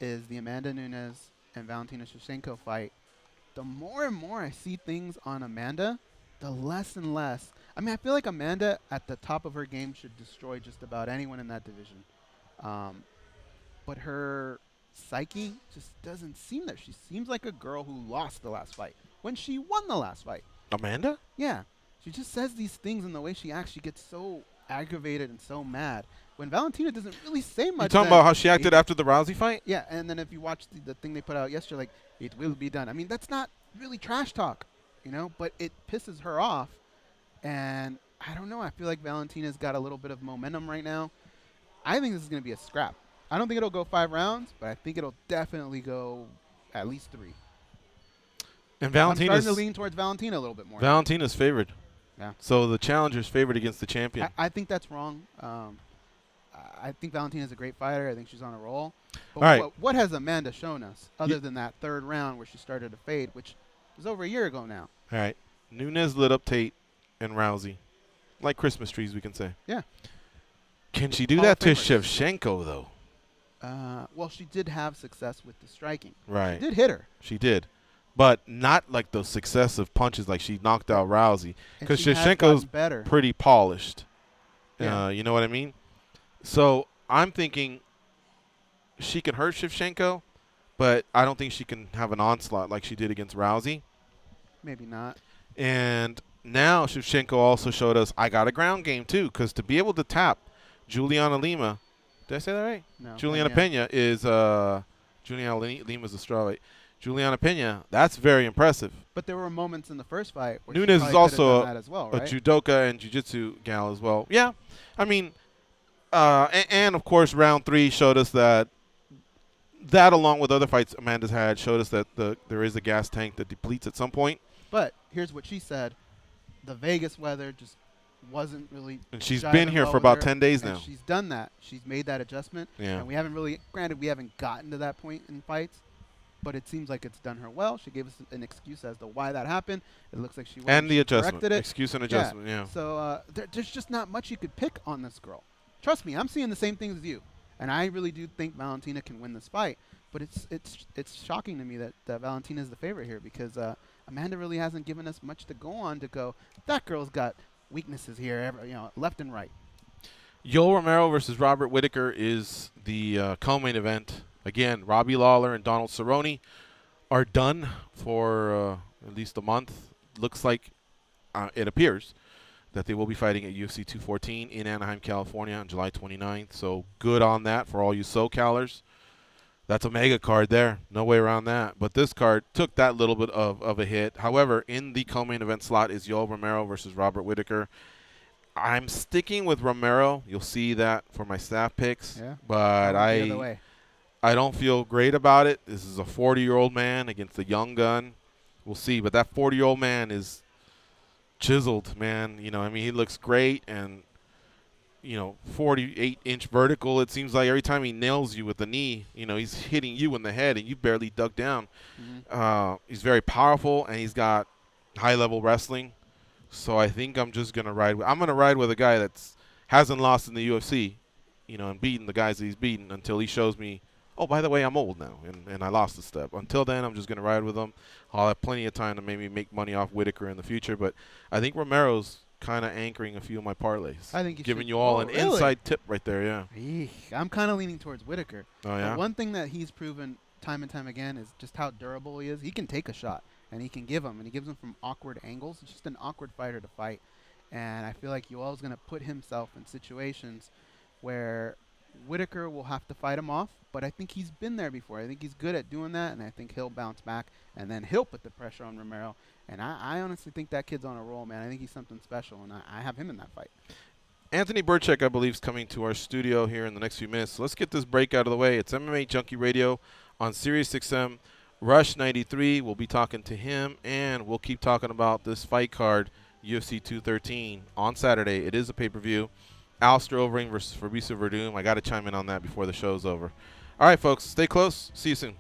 is the Amanda Nunes and Valentina Shevchenko fight. The more and more I see things on Amanda, the less and less. I mean, I feel like Amanda at the top of her game should destroy just about anyone in that division. But her psyche just doesn't seem there. She seems like a girl who lost the last fight when she won the last fight.
Amanda?
Yeah. She just says these things, and the way she acts, she gets so aggravated and so mad. When Valentina doesn't really say much.
You talking about how she acted after the Rousey fight?
Yeah, and then if you watch the thing they put out yesterday, like, it will be done. I mean, that's not really trash talk, you know, but it pisses her off. And I don't know. I feel like Valentina's got a little bit of momentum right now. I think this is going to be a scrap. I don't think it'll go 5 rounds, but I think it'll definitely go at least 3.
And Valentina's
I'm starting to lean towards Valentina a little bit more.
Valentina's favored.
Yeah.
So the challenger's favored against the champion.
I think that's wrong. I think Valentina's a great fighter. I think she's on a roll. But
All right.
what has Amanda shown us other than that 3rd round where she started to fade, which was over a year ago now?
All right. Nunes lit up Tate and Rousey. Like Christmas trees, we can say.
Yeah.
Can she do
Hall
that
of
to
Famers.
Shevchenko, though?
Well, she did have success with the striking.
Right.
She did hit her.
She did. But not like those successive punches like she knocked out Rousey. Because
she has
Shevchenko's
gotten better.
pretty polished.
Yeah.
You know what I mean? So I'm thinking she can hurt Shevchenko, but I don't think she can have an onslaught like she did against Rousey.
Maybe not.
And now Shevchenko also showed us I got a ground game too, because to be able to tap Juliana Lima, did I say that right?
No.
Juliana Pena is Juliana Lima's a strawweight. Juliana Pena, that's very impressive.
But there were moments in the first fight where
Nunes
she
is
probably could have
also
done that as well, right?
a judoka and jiu-jitsu gal as well. Yeah, I mean, and of course round 3 showed us that along with other fights Amanda's had showed us that there is a gas tank that depletes at some point.
But here's what she said. The Vegas weather just wasn't really.
And she's been
jiving
here
well
for
with
about
her,
10 days
and
now.
she's done that. She's made that adjustment.
Yeah.
And we haven't really, granted, we haven't gotten to that point in fights, but it seems like it's done her well. She gave us an excuse as to why that happened. It looks like she went
And the
she
adjustment.
corrected it.
Excuse and adjustment, yeah.
So there's just not much you could pick on this girl. Trust me, I'm seeing the same things as you, and I really do think Valentina can win this fight. But it's shocking to me that Valentina is the favorite here because Amanda really hasn't given us much to go on to go. That girl's got weaknesses here, left and right.
Yoel Romero versus Robert Whitaker is the co-main event. Again, Robbie Lawler and Donald Cerrone are done for at least a month. Looks like it appears that they will be fighting at UFC 214 in Anaheim, California on July 29th. So good on that for all you SoCalers. That's a mega card there. No way around that. But this card took that little bit of a hit. However, in the co-main event slot is Yoel Romero versus Robert Whitaker. I'm sticking with Romero. You'll see that for my staff picks.
Yeah.
But I don't feel great about it. This is a 40-year-old man against a young gun. We'll see. But that 40-year-old man is chiseled, man. He looks great. And, 48-inch vertical. It seems like every time he nails you with the knee, he's hitting you in the head, and you barely dug down.
Mm-hmm.
He's very powerful, and he's got high-level wrestling. So I think I'm just going to ride with – I'm going to ride with a guy that's hasn't lost in the UFC, and beaten the guys that he's beaten until he shows me, oh, by the way, I'm old now, and I lost a step. Until then, I'm just going to ride with him. I'll have plenty of time to maybe make money off Whitaker in the future. But I think Romero's kind of anchoring a few of my parlays.
I think you
giving
should.
you all
Oh,
an
really?
inside tip right there, yeah.
Eesh, I'm kind of leaning towards Whitaker.
Oh, yeah?
But one thing that he's proven time and time again is just how durable he is. He can take a shot, and he can give them, and he gives them from awkward angles. It's just an awkward fighter to fight. And I feel like Yoel's going to put himself in situations where Whitaker will have to fight him off, but I think he's been there before. I think he's good at doing that, and I think he'll bounce back, and then he'll put the pressure on Romero. And I honestly think that kid's on a roll, man. I think he's something special, and I have him in that fight.
Anthony Birchak, I believe, is coming to our studio here in the next few minutes. So let's get this break out of the way. It's MMA Junkie Radio on SiriusXM Rush 93. We'll be talking to him, and we'll keep talking about this fight card, UFC 213, on Saturday. It is a pay-per-view. Alistair Overeem versus Fabricio Verdum. I got to chime in on that before the show's over. All right, folks, stay close. See you soon.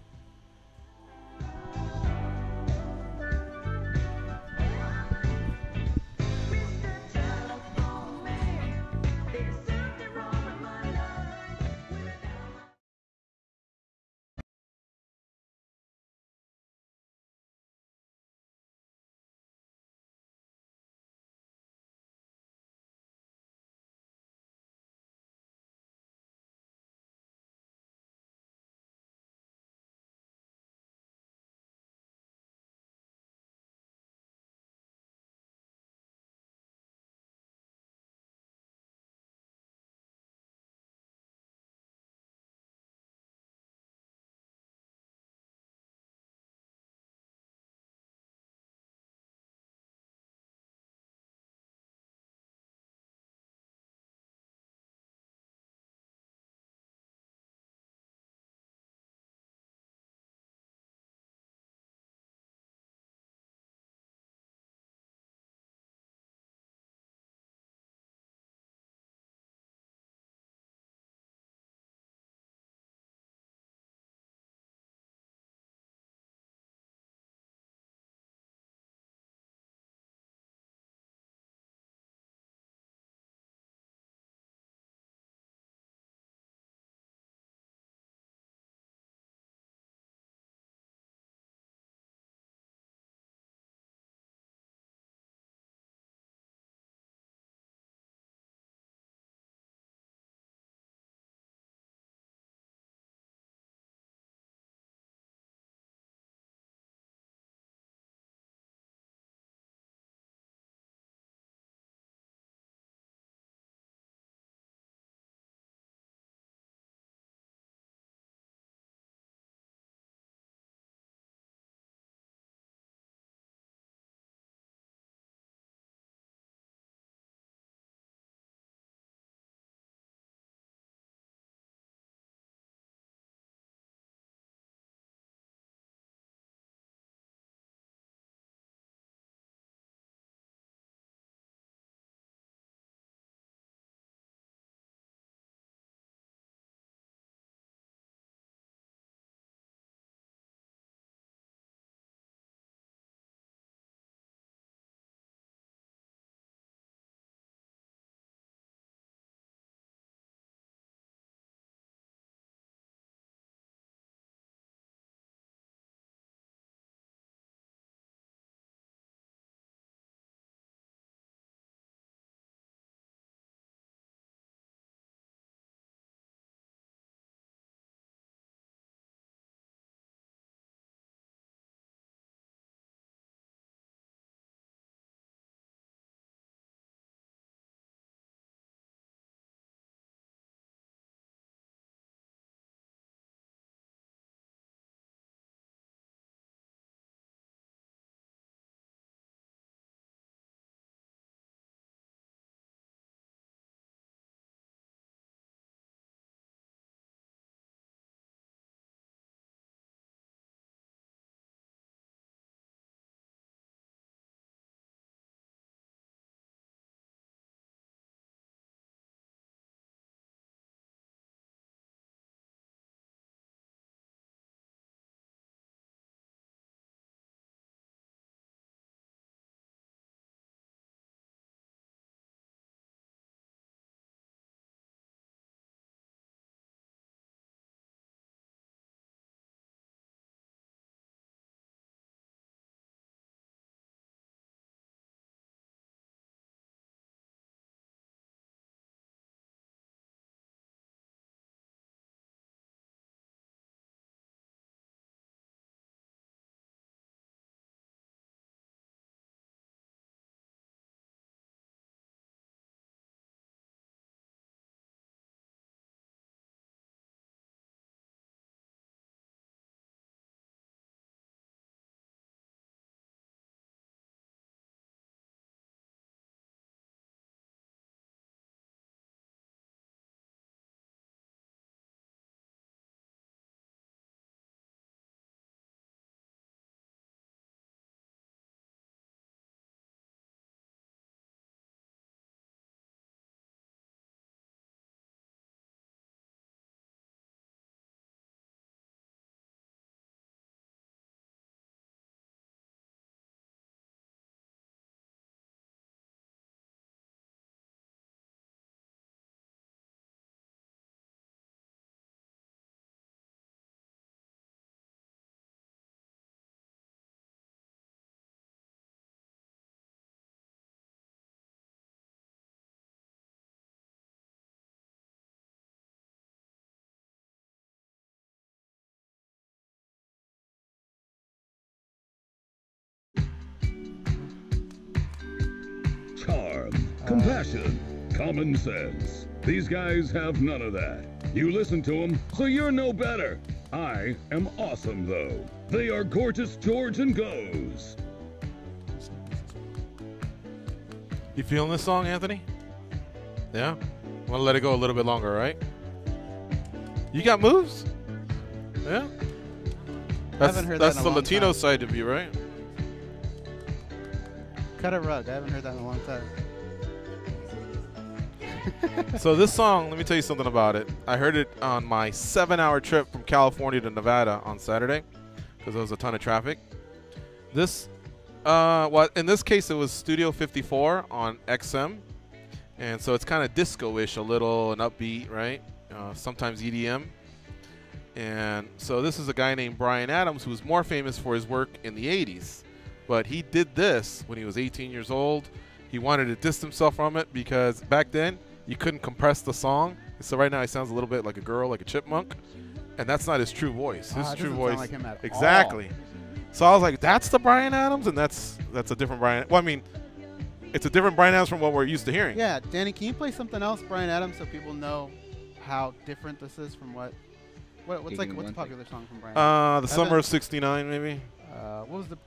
compassion, common sense. These guys have none of that. You listen to them, so you're no better. I am awesome, though. They are Gorgeous George and Goze.
You feeling this song, Anthony? Yeah? Want to let it go a little bit longer, right? You got moves? Yeah?
haven't heard that
That's
in a
the
long
Latino
time.
side of you, right?
Cut a rug. I haven't heard that in a long time.
So this song, let me tell you something about it. I heard it on my 7-hour trip from California to Nevada on Saturday because there was a ton of traffic. This, well, in this case, it was Studio 54 on XM. And so it's kind of disco-ish, a little and upbeat, right? Sometimes EDM. And so this is a guy named Bryan Adams who was more famous for his work in the 80s. But he did this when he was 18 years old. He wanted to distance himself from it because back then you couldn't compress the song. So right now he sounds a little bit like a girl, like a chipmunk. And that's not his true voice. His true voice.
Like him at
exactly.
All.
So I was like, that's the Bryan Adams? And that's a different Bryan. Well, I mean, it's a different Bryan Adams from what we're used to hearing.
Yeah, Danny, can you play something else, Bryan Adams, so people know how different this is from what's a popular song from Bryan?
The Summer of '69, maybe.
What was the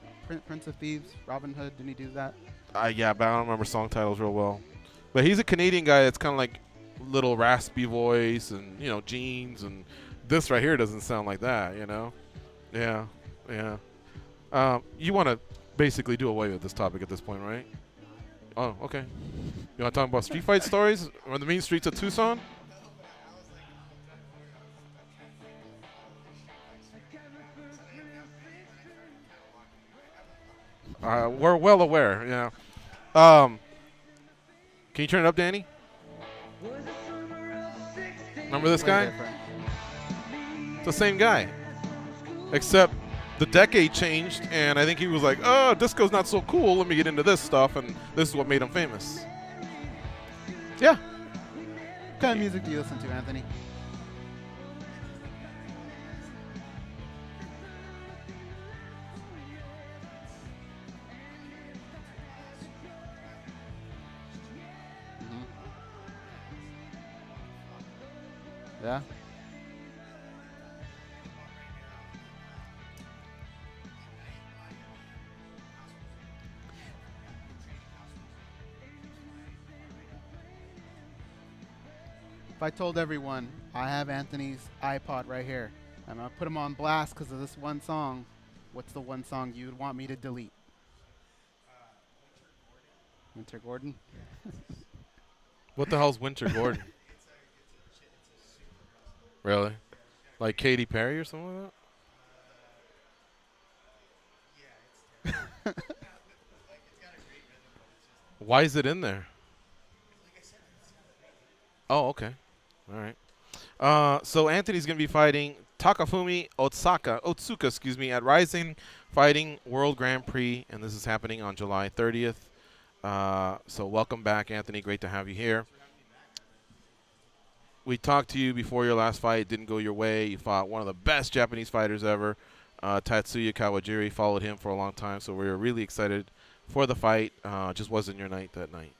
Prince of Thieves? Robin Hood? Didn't he do that?
Yeah, but I don't remember song titles real well. But he's a Canadian guy that's kind of like little raspy voice and, you know, jeans. And this right here doesn't sound like that, you know? Yeah, yeah. You want to basically do away with this topic at this point, right? Oh, okay. You want to talk about street fight stories on the mean streets of Tucson? We're well aware, yeah. Can you turn it up, Danny? Remember this guy? It's the same guy. Except the decade changed, and I think he was like, oh, disco's not so cool. Let me get into this stuff, and this is what made him famous. Yeah.
What kind of music do you listen to, Anthony? Yeah. If I told everyone I have Anthony's iPod right here, and I put him on blast because of this one song, what's the one song you would want me to delete? Winter Gordon?
What the hell's Winter Gordon? Really? Like Katy Perry or something like that? Why is it in there? Oh, okay. All right. So Anthony's going to be fighting Takafumi Otsuka, at Rising Fighting World Grand Prix, and this is happening on July 30th. So welcome back, Anthony. Great to have you here. We talked to you before your last fight. It didn't go your way. You fought one of the best Japanese fighters ever. Tatsuya Kawajiri followed him for a long time, so we were really excited for the fight. Just wasn't your night that night.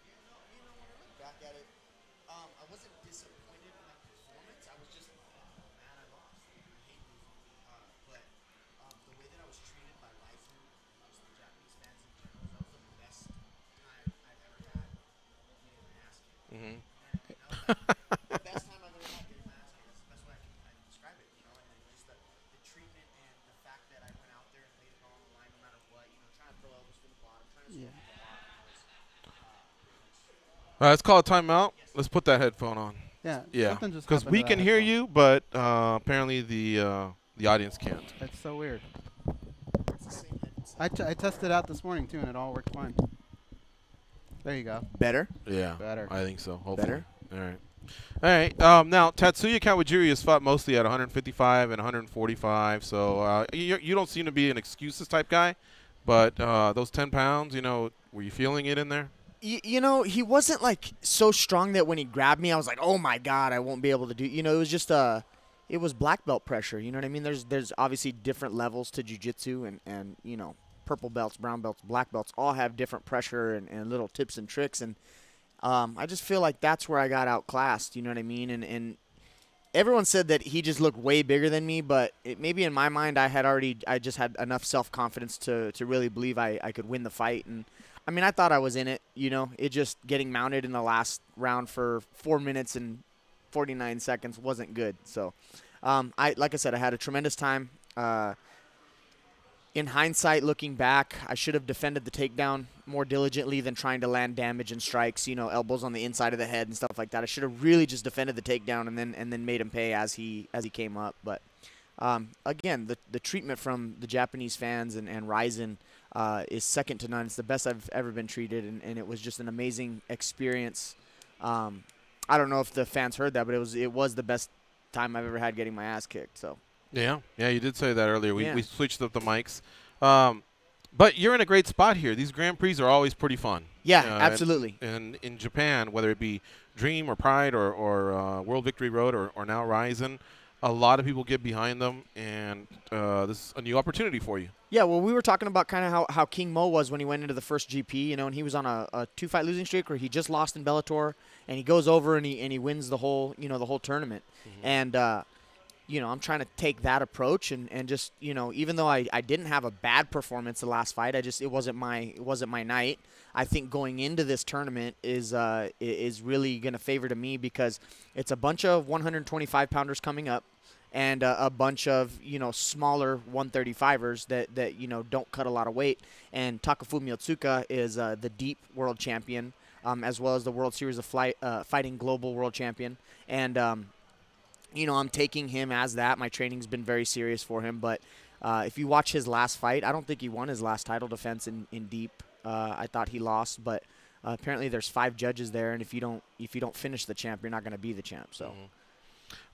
Let's call a timeout. Let's put that headphone on.
Yeah.
Because we can hear you, but apparently the audience can't.
That's so weird. I tested it out this morning too, and it all worked fine. There you go.
Better?
Yeah.
Better.
I think so. Hopefully.
Better?
All right. All right. Now, Tatsuya Kawajiri has fought mostly at 155 and 145, so you don't seem to be an excuses type guy, but those 10 pounds, you know, were you feeling it in there?
You know, he wasn't, like, so strong that when he grabbed me, I was like, oh, my God, I won't be able to do. You know, it was just it was black belt pressure. You know what I mean? There's obviously different levels to jiu-jitsu, and, you know, purple belts, brown belts, black belts all have different pressure and little tips and tricks. And I just feel like that's where I got outclassed. You know what I mean? And everyone said that he just looked way bigger than me, but maybe in my mind I just had enough self-confidence to really believe I could win the fight. And I mean, I thought I was in it, you know. It just getting mounted in the last round for 4 minutes and 49 seconds wasn't good. So, like I said, I had a tremendous time. In hindsight, looking back, I should have defended the takedown more diligently than trying to land damage and strikes, you know, elbows on the inside of the head and stuff like that. I should have really just defended the takedown and then made him pay as he came up. But again, the treatment from the Japanese fans and Ryzen is second to none. It's the best I've ever been treated, and it was just an amazing experience. I don't know if the fans heard that, but it was the best time I've ever had getting my ass kicked. So.
Yeah, you did say that earlier. We switched up the mics. But you're in a great spot here. These Grand Prix are always pretty fun.
Yeah, absolutely.
And in Japan, whether it be Dream or Pride or World Victory Road or now Ryzen, a lot of people get behind them, and this is a new opportunity for you.
Yeah, well, we were talking about kind of how King Mo was when he went into the first GP, you know, and he was on a 2-fight losing streak where he just lost in Bellator, and he goes over and he wins the whole tournament. And you know, I'm trying to take that approach and just, you know, even though I didn't have a bad performance the last fight, it wasn't my night. I think going into this tournament is really going to favor to me because it's a bunch of 125 pounders coming up and a bunch of, you know, smaller 135ers that you know don't cut a lot of weight. And Takafumi Otsuka is the deep world champion, as well as the World Series of Fighting global world champion. And you know, I'm taking him as that. My training's been very serious for him. But if you watch his last fight, I don't think he won his last title defense in deep. I thought he lost, but apparently there's 5 judges there, and if you don't finish the champ, you're not going to be the champ. So,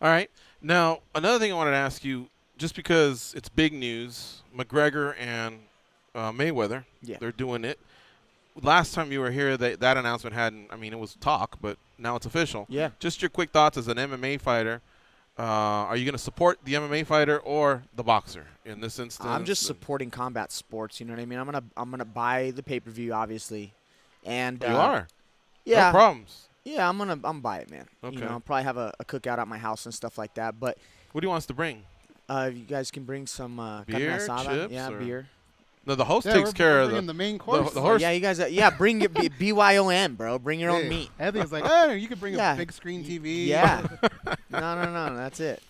All right. Now, another thing I wanted to ask you, just because it's big news, McGregor and Mayweather, they're doing it. Last time you were here, that announcement hadn't. I mean, it was talk, but now it's official.
Yeah.
Just your quick thoughts as an MMA fighter. Are you going to support the MMA fighter or the boxer in this instance?
I'm just supporting combat sports. You know what I mean? I'm gonna buy the pay-per-view, obviously, and
you are.
Yeah.
No problems.
Yeah, I'm buy it, man.
Okay.
You know, I'll probably have a cookout at my house and stuff like that. But
what do you want us to bring?
You guys can bring some
beer,
carne asada.
chips,
yeah,
or?
beer.
No, the host takes care of
the main course.
The horse.
Yeah, you guys. Bring your BYOM, bro. Bring your own meat.
Anthony's like, oh, you could bring a big screen TV.
Yeah. No, that's it.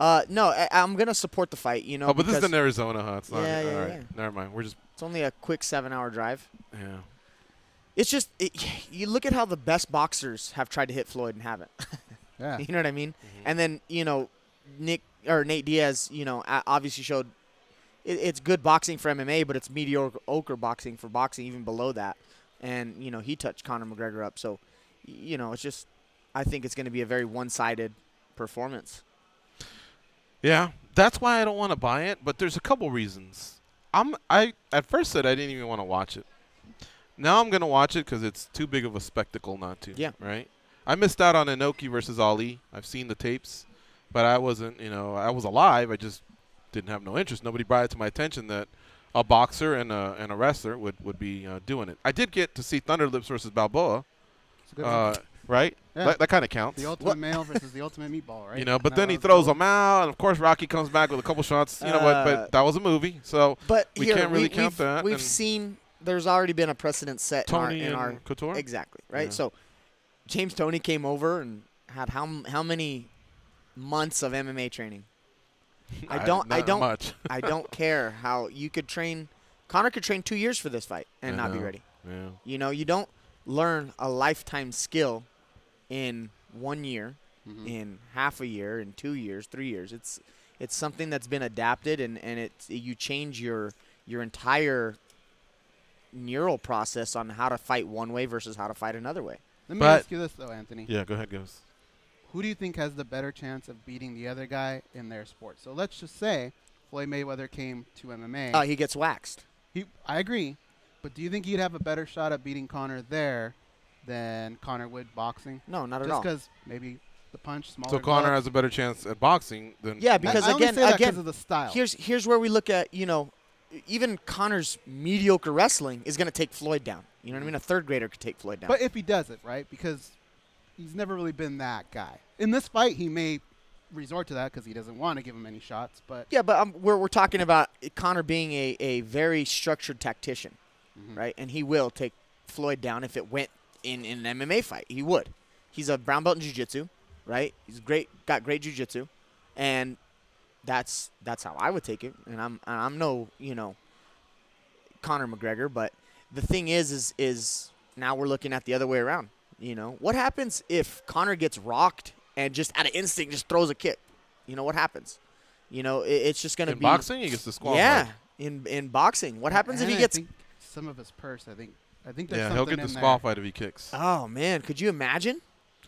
No, I'm gonna support the fight. You know.
Oh, but this is in Arizona, huh? It's not.
Yeah,
all right.
yeah.
Never mind.
It's only a quick 7-hour drive.
Yeah.
It's just you look at how the best boxers have tried to hit Floyd and haven't.
Yeah.
You know what I mean? And then, you know, Nate Diaz, you know, obviously showed it's good boxing for MMA, but it's mediocre boxing for boxing even below that. And, you know, he touched Conor McGregor up. So, you know, it's just I think it's going to be a very one-sided performance.
Yeah, that's why I don't want to buy it, but there's a couple reasons. I at first said I didn't even want to watch it. Now I'm going to watch it because it's too big of a spectacle not to.
Yeah.
Right? I missed out on Inoki versus Ali. I've seen the tapes, but I wasn't, you know, I was alive. I just didn't have no interest. Nobody brought it to my attention that a boxer and a wrestler would be doing it. I did get to see Thunderlips versus Balboa.
It's a good one.
Right?
Yeah.
That kind of counts.
The ultimate male versus the ultimate meatball, right?
You know, but then he throws them out, and of course Rocky comes back with a couple shots. You know, but that was a movie, so we can't really count that.
We've seen there's already been a precedent set
Tony
in our
and Couture?
Exactly, right?
Yeah.
So James Toney came over and had how many months of MMA training? I don't care how you could train. Conor could train 2 years for this fight and not be ready.
Yeah.
You know, you don't learn a lifetime skill in 1 year, in half a year, in 2 years, 3 years. It's something that's been adapted, and you change your entire neural process on how to fight one way versus how to fight another way.
Let me ask you this though, Anthony.
Yeah, go ahead, Goze.
Who do you think has the better chance of beating the other guy in their sport? So let's just say Floyd Mayweather came to MMA.
He gets waxed.
I agree, but do you think he'd have a better shot at beating Conor there than Conor would boxing?
No, not at
Just
all.
because maybe the punch smaller.
So Conor
gloves.
has a better chance at boxing than
because
I only
again,
say that 'cause of the style.
Here's where we look at, you know, even Conor's mediocre wrestling is going to take Floyd down. You know what I mean? A third grader could take Floyd down.
But if he does it, right? Because he's never really been that guy. In this fight, he may resort to that because he doesn't want to give him any shots. But
yeah, but we're talking about Conor being a very structured tactician, right? And he will take Floyd down if it went in an MMA fight. He would. He's a brown belt in jiu-jitsu, right? He's got great jiu-jitsu, and that's how I would take it. And I'm no Conor McGregor, but the thing is now we're looking at the other way around. What happens if Conor gets rocked and just out of instinct just throws a kick? What happens? It's just going to be
boxing. He gets disqualified.
Yeah, in boxing, what happens if he gets?
I think some of his purse. I think there's
yeah,
something
he'll get
in
disqualified if he kicks.
Oh man, could you imagine?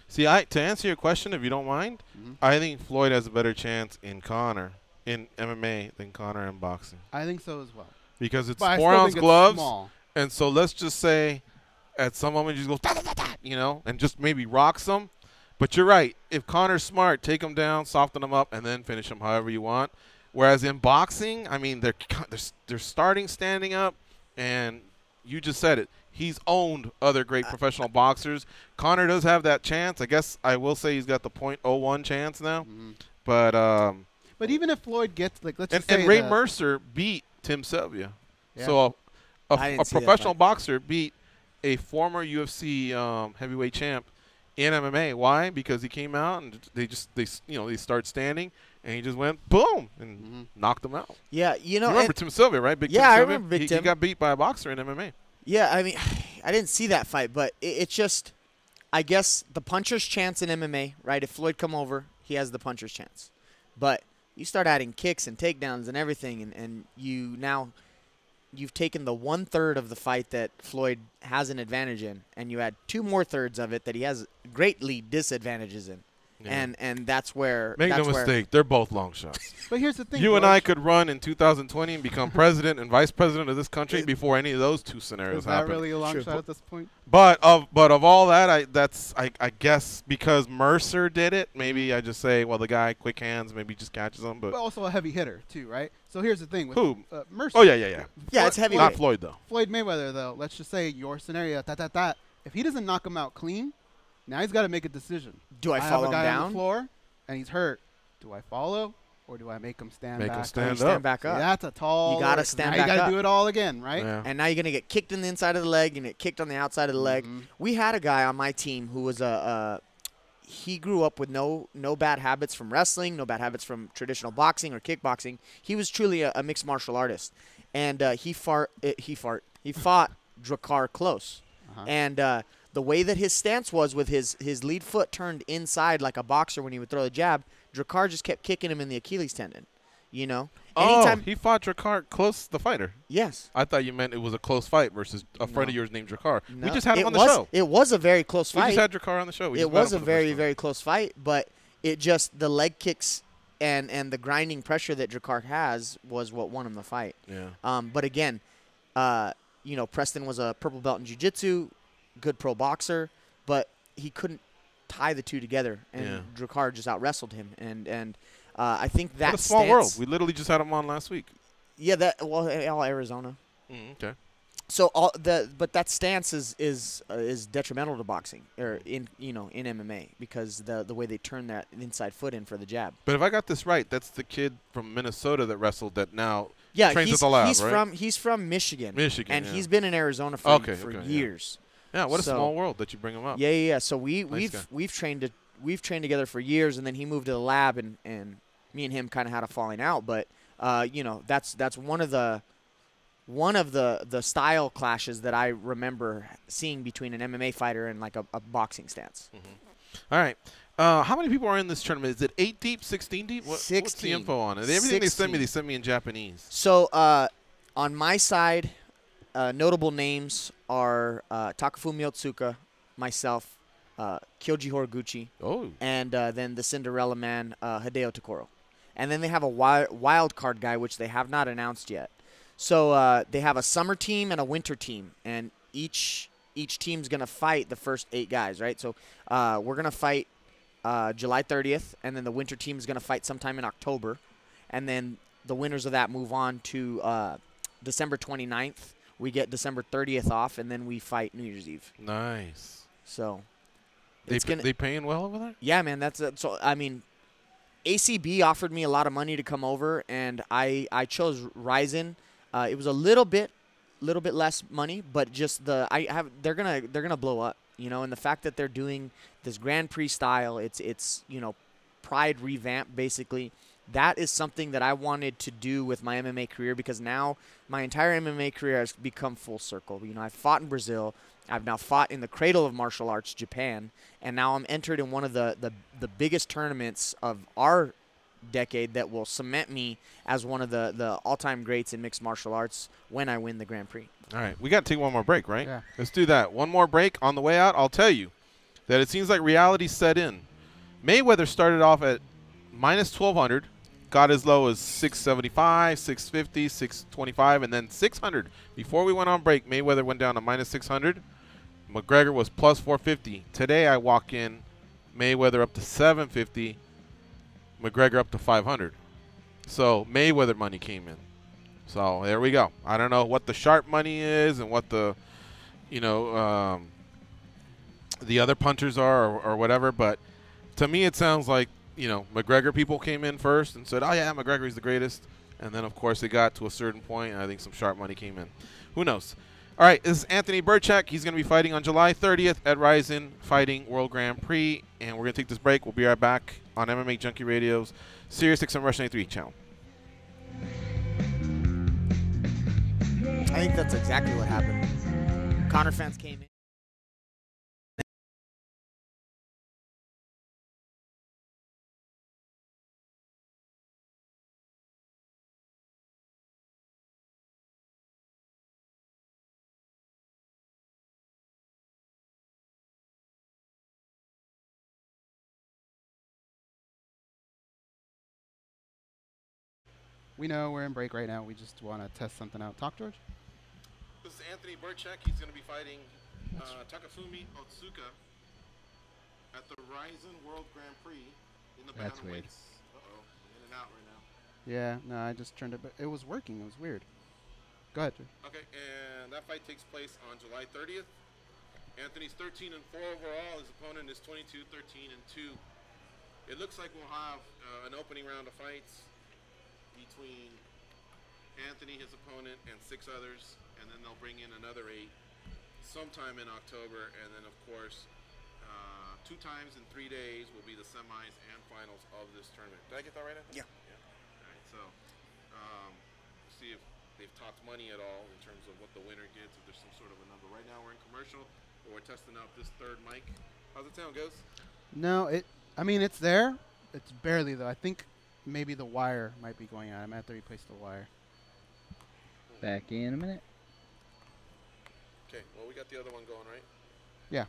See, to answer your question, if you don't mind, I think Floyd has a better chance in MMA than Conor in boxing.
I think so as well.
Because it's
But
4-ounce gloves,
small.
and so let's just say, at some moment, he just goes, and just maybe rocks him. But you're right. If Conor's smart, take him down, soften him up, and then finish him however you want. Whereas in boxing, I mean, they're starting standing up, and you just said it. He's owned other great professional boxers. Conor does have that chance. I guess I will say he's got the .01 chance now. But
even if Floyd gets let's just say
and Ray Mercer beat Tim Sylvia.
Yeah.
So a
see that
professional
fight.
boxer beat a former UFC heavyweight champ in MMA. Why? Because he came out and they start standing and he just went boom and knocked him out.
Yeah,
You remember Tim Sylvia, right? Big Tim
I
Sylvia?
remember Big Tim.
He got beat by a boxer in MMA.
Yeah, I mean, I didn't see that fight, but it's just, I guess the puncher's chance in MMA, right? If Floyd come over, he has the puncher's chance. But you start adding kicks and takedowns and everything, and you've taken the 1/3 of the fight that Floyd has an advantage in, and you add 2 more thirds of it that he has greatly disadvantages in.
Yeah.
And that's where
Make no mistake, they're both long shots.
But here's the thing,
You and
George.
I could run in 2020 and become president and vice president of this country before any of those two scenarios
Is that
happen.
really a long shot at this point?
But of all that, I guess because Mercer did it, maybe I just say, well, the guy quick hands, maybe just catches him. But
also a heavy hitter too, right? So here's the thing with
who?
Mercer.
Oh yeah.
Yeah, it's heavy.
Not Floyd though.
Floyd Mayweather though. Let's just say your scenario. If he doesn't knock him out clean, now he's got to make a decision.
Do I follow
have a guy
him
on
down?
the floor and he's hurt? Do I follow or do I make him stand
Make
back?
him stand
Stand
up.
back up.
See, that's a tall.
You gotta
order.
stand
now
back
You gotta
up.
do it all again, right?
Yeah.
And now you're going to get kicked in the inside of the leg and get kicked on the outside of the leg. We had a guy on my team who was he grew up with no bad habits from wrestling, no bad habits from traditional boxing or kickboxing. He was truly a mixed martial artist. And he fought Drakkar close. And the way that his stance was with his lead foot turned inside like a boxer when he would throw the jab, Drakkar just kept kicking him in the Achilles tendon. Anytime
he fought Drakkar close, the fighter.
Yes.
I thought you meant it was a close fight versus a friend of yours named Drakkar. We
No,
just had him
it
on the
was-
show.
It was a very close fight.
We just had Drakkar on the show. We
It
just met
was
him
a
for the first
very,
time.
very close fight, but it just the leg kicks and the grinding pressure that Drakkar has was what won him the fight.
Yeah.
But again, Preston was a purple belt in jiu-jitsu, good pro boxer, but he couldn't tie the two together, and Drakkar just out-wrestled him. And I think that
What a small
stance,
world. We literally just had him on last week.
Yeah, all Arizona.
Okay.
So but that stance is detrimental to boxing or in MMA because the way they turn that inside foot in for the jab.
But if I got this right, that's the kid from Minnesota that wrestled that now trains
he's,
at the lab,
he's
right?
He's from Michigan.
Michigan,
and he's been in Arizona for years.
Yeah, what a small world that you bring him up.
Yeah. So we've trained together for years, and then he moved to the lab, and me and him kind of had a falling out. But that's one of the style clashes that I remember seeing between an MMA fighter and like a boxing stance.
All right. How many people are in this tournament? Is it 8 deep, 16 deep? What's the
16.
info on it? Everything they send me in Japanese.
So on my side, notable names are Takafumi Otsuka, myself, Kyoji Horiguchi, and then the Cinderella Man, Hideo Tokoro. And then they have a wild card guy, which they have not announced yet. So they have a summer team and a winter team, and each team's going to fight the first 8 guys, right? So we're going to fight July 30th, and then the winter team is going to fight sometime in October. And then the winners of that move on to December 29th, we get December 30th off, and then we fight New Year's Eve.
Nice.
So
They paying well over there?
Yeah, man. So I mean, ACB offered me a lot of money to come over, and I chose Ryzen. It was a little bit less money, but just they're gonna blow up, you know. And the fact that they're doing this Grand Prix style, it's you know, Pride revamp basically. That is something that I wanted to do with my MMA career, because now my entire MMA career has become full circle. You know, I've fought in Brazil. I've now fought in the cradle of martial arts, Japan, and now I'm entered in one of the biggest tournaments of our decade that will cement me as one of the all-time greats in mixed martial arts when I win the Grand Prix.
All right, we got to take one more break, right?
Yeah.
Let's do that. One more break. On the way out, I'll tell you that it seems like reality set in. Mayweather started off at minus 1,200, got as low as 675, 650, 625, and then 600. Before we went on break, Mayweather went down to minus 600. McGregor was plus 450. Today I walk in, Mayweather up to 750, McGregor up to 500. So Mayweather money came in. So there we go. I don't know what the sharp money is and what the, you know, the other punters are or whatever, but to me it sounds like, you know, McGregor people came in first and said, oh yeah, McGregor's the greatest. And then of course it got to a certain point and I think some sharp money came in. Who knows? All right, this is Anthony Birchak. He's going to be fighting on July 30th at Ryzen Fighting World Grand Prix. And we're going to take this break. We'll be right back on MMA Junkie Radio's Sirius XM Rush 93 channel.
I think that's exactly what happened. Conor fans came in.
We know we're in break right now. We just want to test something out. Talk, George.
This is Anthony Birchak. He's going to be fighting Takafumi Otsuka at the Ryzen World Grand Prix in the bantamweights. Uh-oh, I'm in and out right now.
Yeah, no, I just turned it, but it was working. It was weird. Go ahead, George.
Okay, and that fight takes place on July 30th. Anthony's 13-4 overall. His opponent is 22, 13-2. It looks like we'll have an opening round of fights between Anthony, his opponent, and 6 others, and then they'll bring in another 8 sometime in October, and then of course 2 times in 3 days will be the semis and finals of this tournament. Did I get that right, Anthony?
Yeah.
All right, so see if they've talked money at all in terms of what the winner gets, if there's some sort of a number. Right now we're in commercial, but we're testing out this third mic. How's it sound, Goze?
No, I mean, it's there. It's barely, though. I think maybe the wire might be going out. I might have to replace the wire.
Back in a minute.
Okay, well, we got the other one going, right?
Yeah.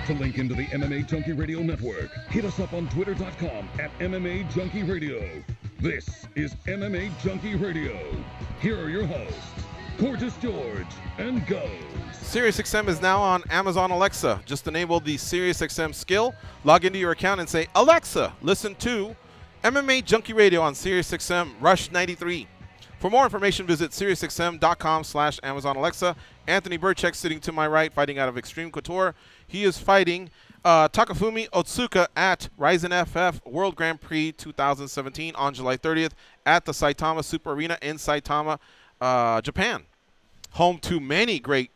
To link into the MMA Junkie Radio Network, hit us up on Twitter.com at MMA Junkie Radio. This is MMA Junkie Radio. Here are your hosts, Gorgeous George and Goze.
SiriusXM is now on Amazon Alexa. Just enable the SiriusXM skill, log into your account, and say, Alexa, listen to MMA Junkie Radio on SiriusXM Rush 93. For more information, visit SiriusXM.com/Amazon Alexa. Anthony Birchak sitting to my right, fighting out of Extreme Couture. He is fighting Takafumi Otsuka at Ryzen FF World Grand Prix 2017 on July 30th at the Saitama Super Arena in Saitama, Japan. Home to many great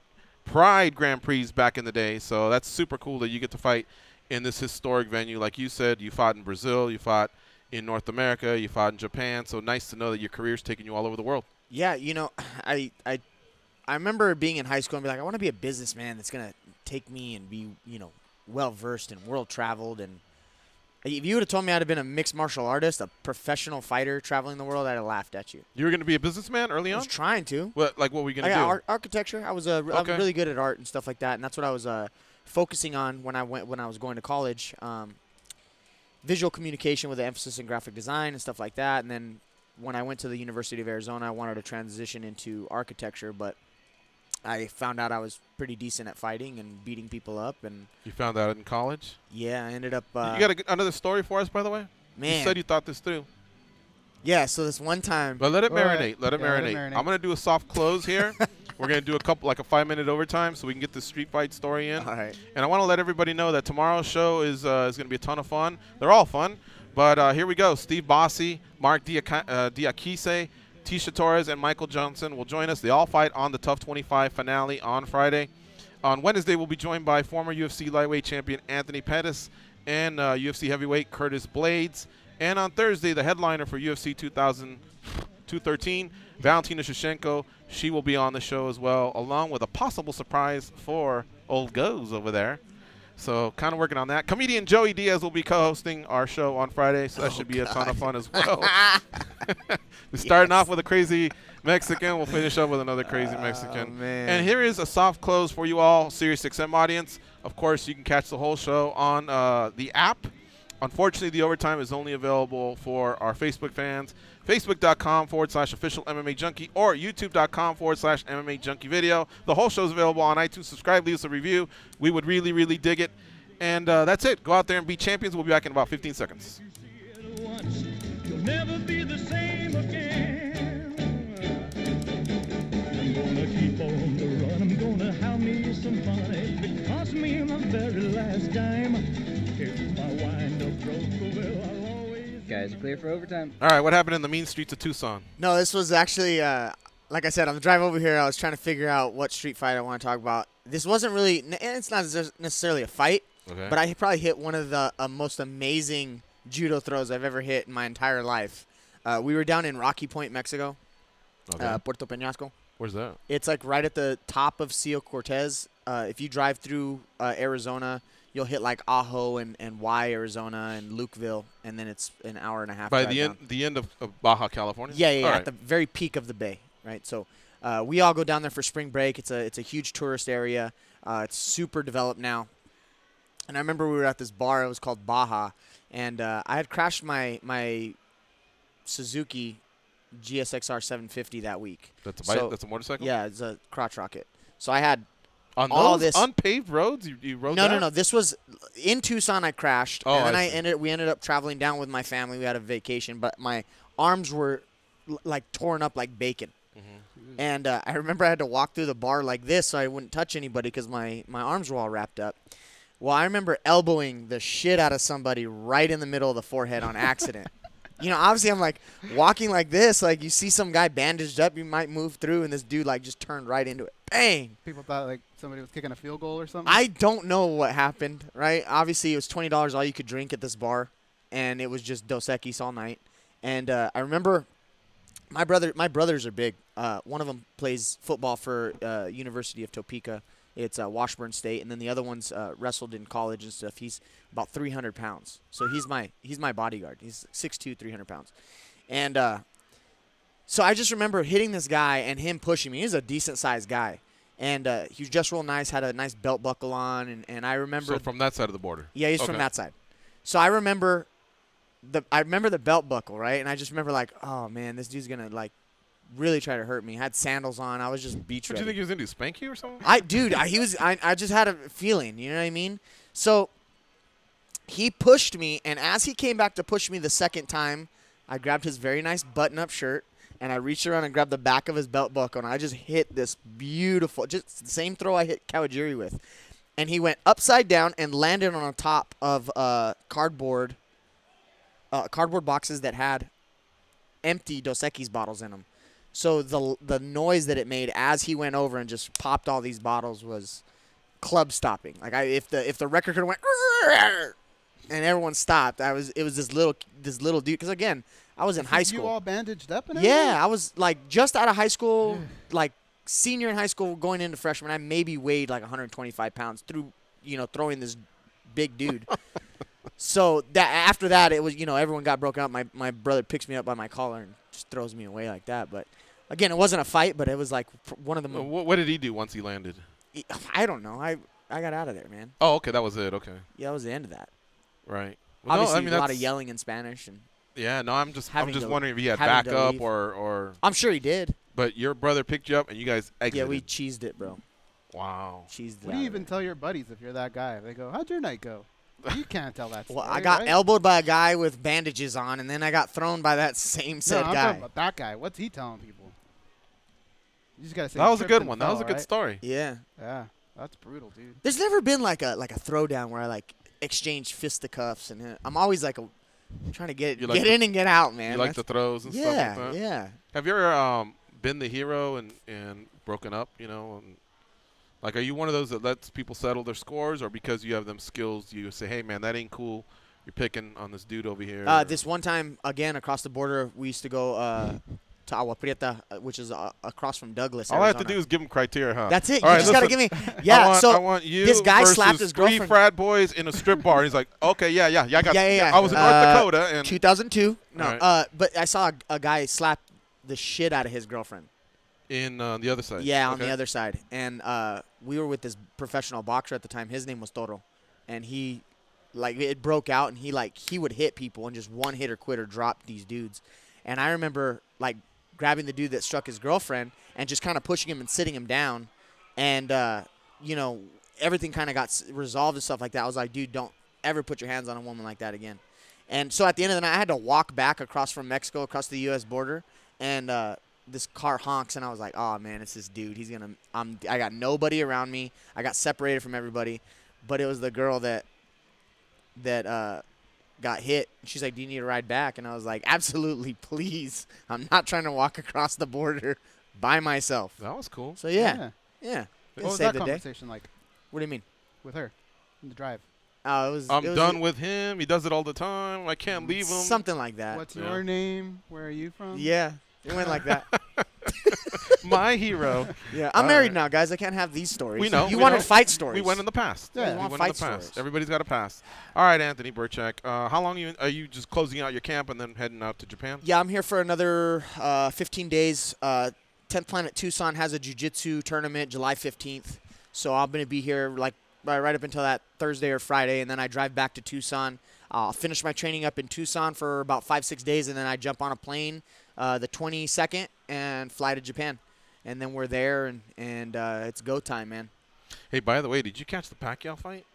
Pride Grand Prix back in the day, so that's super cool that you get to fight in this historic venue. Like you said, you fought in Brazil, you fought in North America, you fought in Japan, so nice to know that your career's taking you all over the world.
Yeah, you know, I remember being in high school and be like, I want to be a businessman that's going to take me and be, you know, well-versed and world-traveled. And if you would have told me I'd have been a mixed martial artist, a professional fighter traveling the world, I'd have laughed at you.
You were going to be a businessman early on?
I was trying to.
What were we going to do?
Architecture. I was I'm really good at art and stuff like that, and that's what I was focusing on when I was going to college. Visual communication with an emphasis in graphic design and stuff like that. And then when I went to the University of Arizona, I wanted to transition into architecture, but I found out I was pretty decent at fighting and beating people up. And
you found that in college?
Yeah, I ended up.
You got another story for us, by the way?
Man.
You said you thought this through.
Yeah, so this one time.
But let it marinate.
Right.
Let it marinate. I'm going to do a soft close here. We're going to do a 5-minute overtime so we can get the street fight story in.
All right.
And I want to let everybody know that tomorrow's show is going to be a ton of fun. They're all fun. But here we go. Steve Bossi, Mark Diakise, Tisha Torres, and Michael Johnson will join us. They all fight on the Tough 25 finale on Friday. On Wednesday, we'll be joined by former UFC lightweight champion Anthony Pettis and UFC heavyweight Curtis Blades. And on Thursday, the headliner for UFC 213, Valentina Shevchenko, she will be on the show as well, along with a possible surprise for old Goze over there. So kind of working on that. Comedian Joey Diaz will be co-hosting our show on Friday, so that should be a ton of fun as well. We're starting off with a crazy Mexican. We'll finish up with another crazy Mexican.
Man.
And here is a soft close for you all, SiriusXM audience. Of course, you can catch the whole show on the app. Unfortunately, the overtime is only available for our Facebook fans. Facebook.com/official MMA Junkie or YouTube.com/MMA Junkie video. The whole show is available on iTunes. Subscribe, leave us a review. We would really, really dig it. And that's it. Go out there and be champions. We'll be back in about 15 seconds.
You'll never be the same again. I'm gonna keep on the run. I'm gonna have me some fun. It cost me my very last dime. If my wind up broke, well, I'll always.
Guys are clear for overtime.
All right, what happened in the mean streets of Tucson?
No, this was actually, like I said, on the drive over here, I was trying to figure out what street fight I want to talk about. This wasn't really, and it's not necessarily a fight, but I probably hit one of the most amazing judo throws I've ever hit in my entire life. We were down in Rocky Point, Mexico, Puerto Peñasco.
Where's that?
It's like right at the top of Seal Cortez. If you drive through Arizona, you'll hit like Ajo and Y, Arizona, and Lukeville, and then it's an hour and a half.
By
drive
the end of Baja California?
Yeah,
All
at the very peak of the bay, right? So we all go down there for spring break. It's a huge tourist area. It's super developed now. And I remember we were at this bar. It was called Baja, and I had crashed my Suzuki GSXR 750 that week.
That's a bike? That's a motorcycle?
Yeah, it's a crotch rocket. So I had
on
all
those
this
unpaved roads. You rode that?
No. This was in Tucson. I crashed,
Oh,
and
I
then
see.
we ended up traveling down with my family. We had a vacation, but my arms were like torn up like bacon. And I remember I had to walk through the bar like this so I wouldn't touch anybody because my arms were all wrapped up. Well, I remember elbowing the shit out of somebody right in the middle of the forehead on accident. You know, obviously I'm like walking like this, like you see some guy bandaged up, you might move through, and this dude like just turned right into it. Bang!
People thought like somebody was kicking a field goal or something.
I don't know what happened, right? Obviously it was $20 all you could drink at this bar, and it was just Dos Equis all night. And I remember my brothers are big. One of them plays football for University of Topeka. It's Washburn State, and then the other one's wrestled in college and stuff. He's about 300 pounds, so he's my bodyguard. He's 6'2", 300 pounds, and so I just remember hitting this guy and him pushing me. He's a decent sized guy, and he was just real nice. Had a nice belt buckle on, and I remember.
So from that side of the border.
Yeah, he's from that side. So I remember the belt buckle, right, and I just remember like, oh man, this dude's gonna like really try to hurt me. I had sandals on. I was just beach ready.
What do you think he was into? Spank you or something?
I just had a feeling. You know what I mean? So he pushed me, and as he came back to push me the second time, I grabbed his very nice button-up shirt, and I reached around and grabbed the back of his belt buckle, and I just hit this beautiful, just the same throw I hit Kawajiri with. And he went upside down and landed on top of cardboard boxes that had empty Dos Equis bottles in them. So the noise that it made as he went over and just popped all these bottles was club stopping. Like if the record could have went and everyone stopped, it was this little dude. Because again, I was in high school.
You all bandaged up and
yeah,
everything?
I was like just out of high school, like senior in high school, going into freshman. I maybe weighed like 125 pounds through throwing this big dude. So that after that, it was everyone got broken up. My brother picks me up by my collar and just throws me away like that. But again, it wasn't a fight, but it was like one of the.
What did he do once he landed?
I don't know. I got out of there, man.
Oh, okay, that was it. Okay.
Yeah, that was the end of that.
Right.
Well, obviously, a lot of yelling in Spanish and.
Yeah, no, I'm just wondering if he had backup or.
I'm sure he did.
But your brother picked you up and you guys exited.
Yeah, we cheesed it, bro.
Wow.
Cheesed it.
What do you even tell your buddies if you're that guy? They go, "How'd your night go?" You can't tell that story.
Well, I got elbowed by a guy with bandages on, and then I got thrown by that same said
I'm
guy.
talking about that guy. What's he telling people? You just gotta say
that was a good
and
one.
fell,
that was a good
right?
story.
Yeah.
Yeah, that's brutal, dude.
There's never been like a throwdown where I like exchange fisticuffs, and I'm always like trying to get in and get out, man.
You like the throws and stuff like that?
Yeah.
Have you ever been the hero and broken up, and like, are you one of those that lets people settle their scores, or because you have them skills, you say, hey, man, that ain't cool, you're picking on this dude over here?
This one time, again, across the border, we used to go to Agua Prieta, which is across from Douglas,
All
Arizona.
I have to do is give him criteria, huh?
That's it.
All
You
right,
just got to give me – yeah,
I want you
this guy
versus
slapped his girlfriend.
3 frat boys in a strip bar. And he's like, okay, yeah, I got
yeah.
I was in North Dakota. And
2002. No,
right.
But I saw a guy slap the shit out of his girlfriend.
In the other side.
Yeah, on the other side. And we were with this professional boxer at the time. His name was Toro. And he, like, it broke out, and he would hit people and just one hit or quit or drop these dudes. And I remember, like, grabbing the dude that struck his girlfriend and just kind of pushing him and sitting him down. And, everything kind of got resolved and stuff like that. I was like, dude, don't ever put your hands on a woman like that again. And so at the end of the night, I had to walk back across from Mexico, across the U.S. border, and this car honks, and I was like, oh, man, it's this dude. I got nobody around me. I got separated from everybody. But it was the girl that got hit. She's like, do you need a ride back? And I was like, absolutely, please. I'm not trying to walk across the border by myself.
That was cool.
So, yeah.
What was that conversation like?
What do you mean?
With her in the drive.
Oh, it was
done with him. He does it all the time. I can't leave him.
Something like that.
What's your name? Where are you from?
Yeah. It went like that.
My hero.
Yeah, I'm married now, guys. I can't have these stories.
We know.
You wanted fight stories.
We went in the past.
Yeah,
we went
fight
in the past.
stories.
Everybody's got a past. All right, Anthony Birchak. How long are you just closing out your camp and then heading out to Japan?
Yeah, I'm here for another 15 days. 10th Planet Tucson has a jiu-jitsu tournament July 15th. So I'm going to be here like right up until that Thursday or Friday, and then I drive back to Tucson. I'll finish my training up in Tucson for about 5-6 days, and then I jump on a plane the 22nd and fly to Japan. And then we're there, and it's go time, man.
Hey, by the way, did you catch the Pacquiao fight?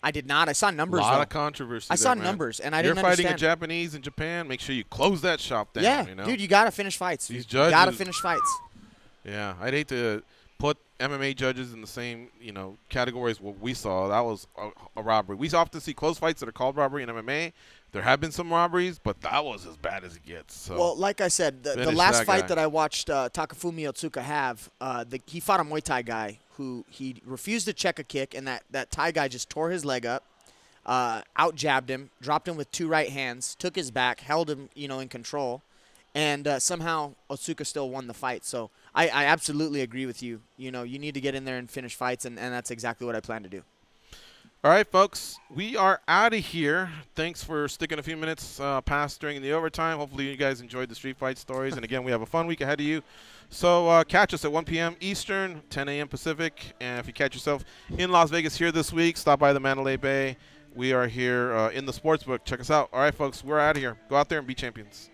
I did not. I saw numbers,
A lot
though.
of controversy.
I saw
man.
numbers, and I didn't
You're fighting
understand.
a Japanese in Japan. Make sure you close that shop down.
Yeah,
you know?
dude, you got to finish fights.
These
You
judges.
got to finish fights.
Yeah, I'd hate to put MMA judges in the same, category as what we saw. That was a robbery. We often see close fights that are called robbery in MMA. There have been some robberies, but that was as bad as it gets. So
Well, like I said, the last fight that I watched Takafumi Otsuka have, he fought a Muay Thai guy who he refused to check a kick, and that Thai guy just tore his leg up, out-jabbed him, dropped him with 2 right hands, took his back, held him, in control, and somehow Otsuka still won the fight. So I absolutely agree with you. You need to get in there and finish fights, and that's exactly what I plan to do.
All right, folks, we are out of here. Thanks for sticking a few minutes past during the overtime. Hopefully you guys enjoyed the street fight stories. And, again, we have a fun week ahead of you. So catch us at 1 p.m. Eastern, 10 a.m. Pacific. And if you catch yourself in Las Vegas here this week, stop by the Mandalay Bay. We are here in the Sportsbook. Check us out. All right, folks, we're out of here. Go out there and be champions.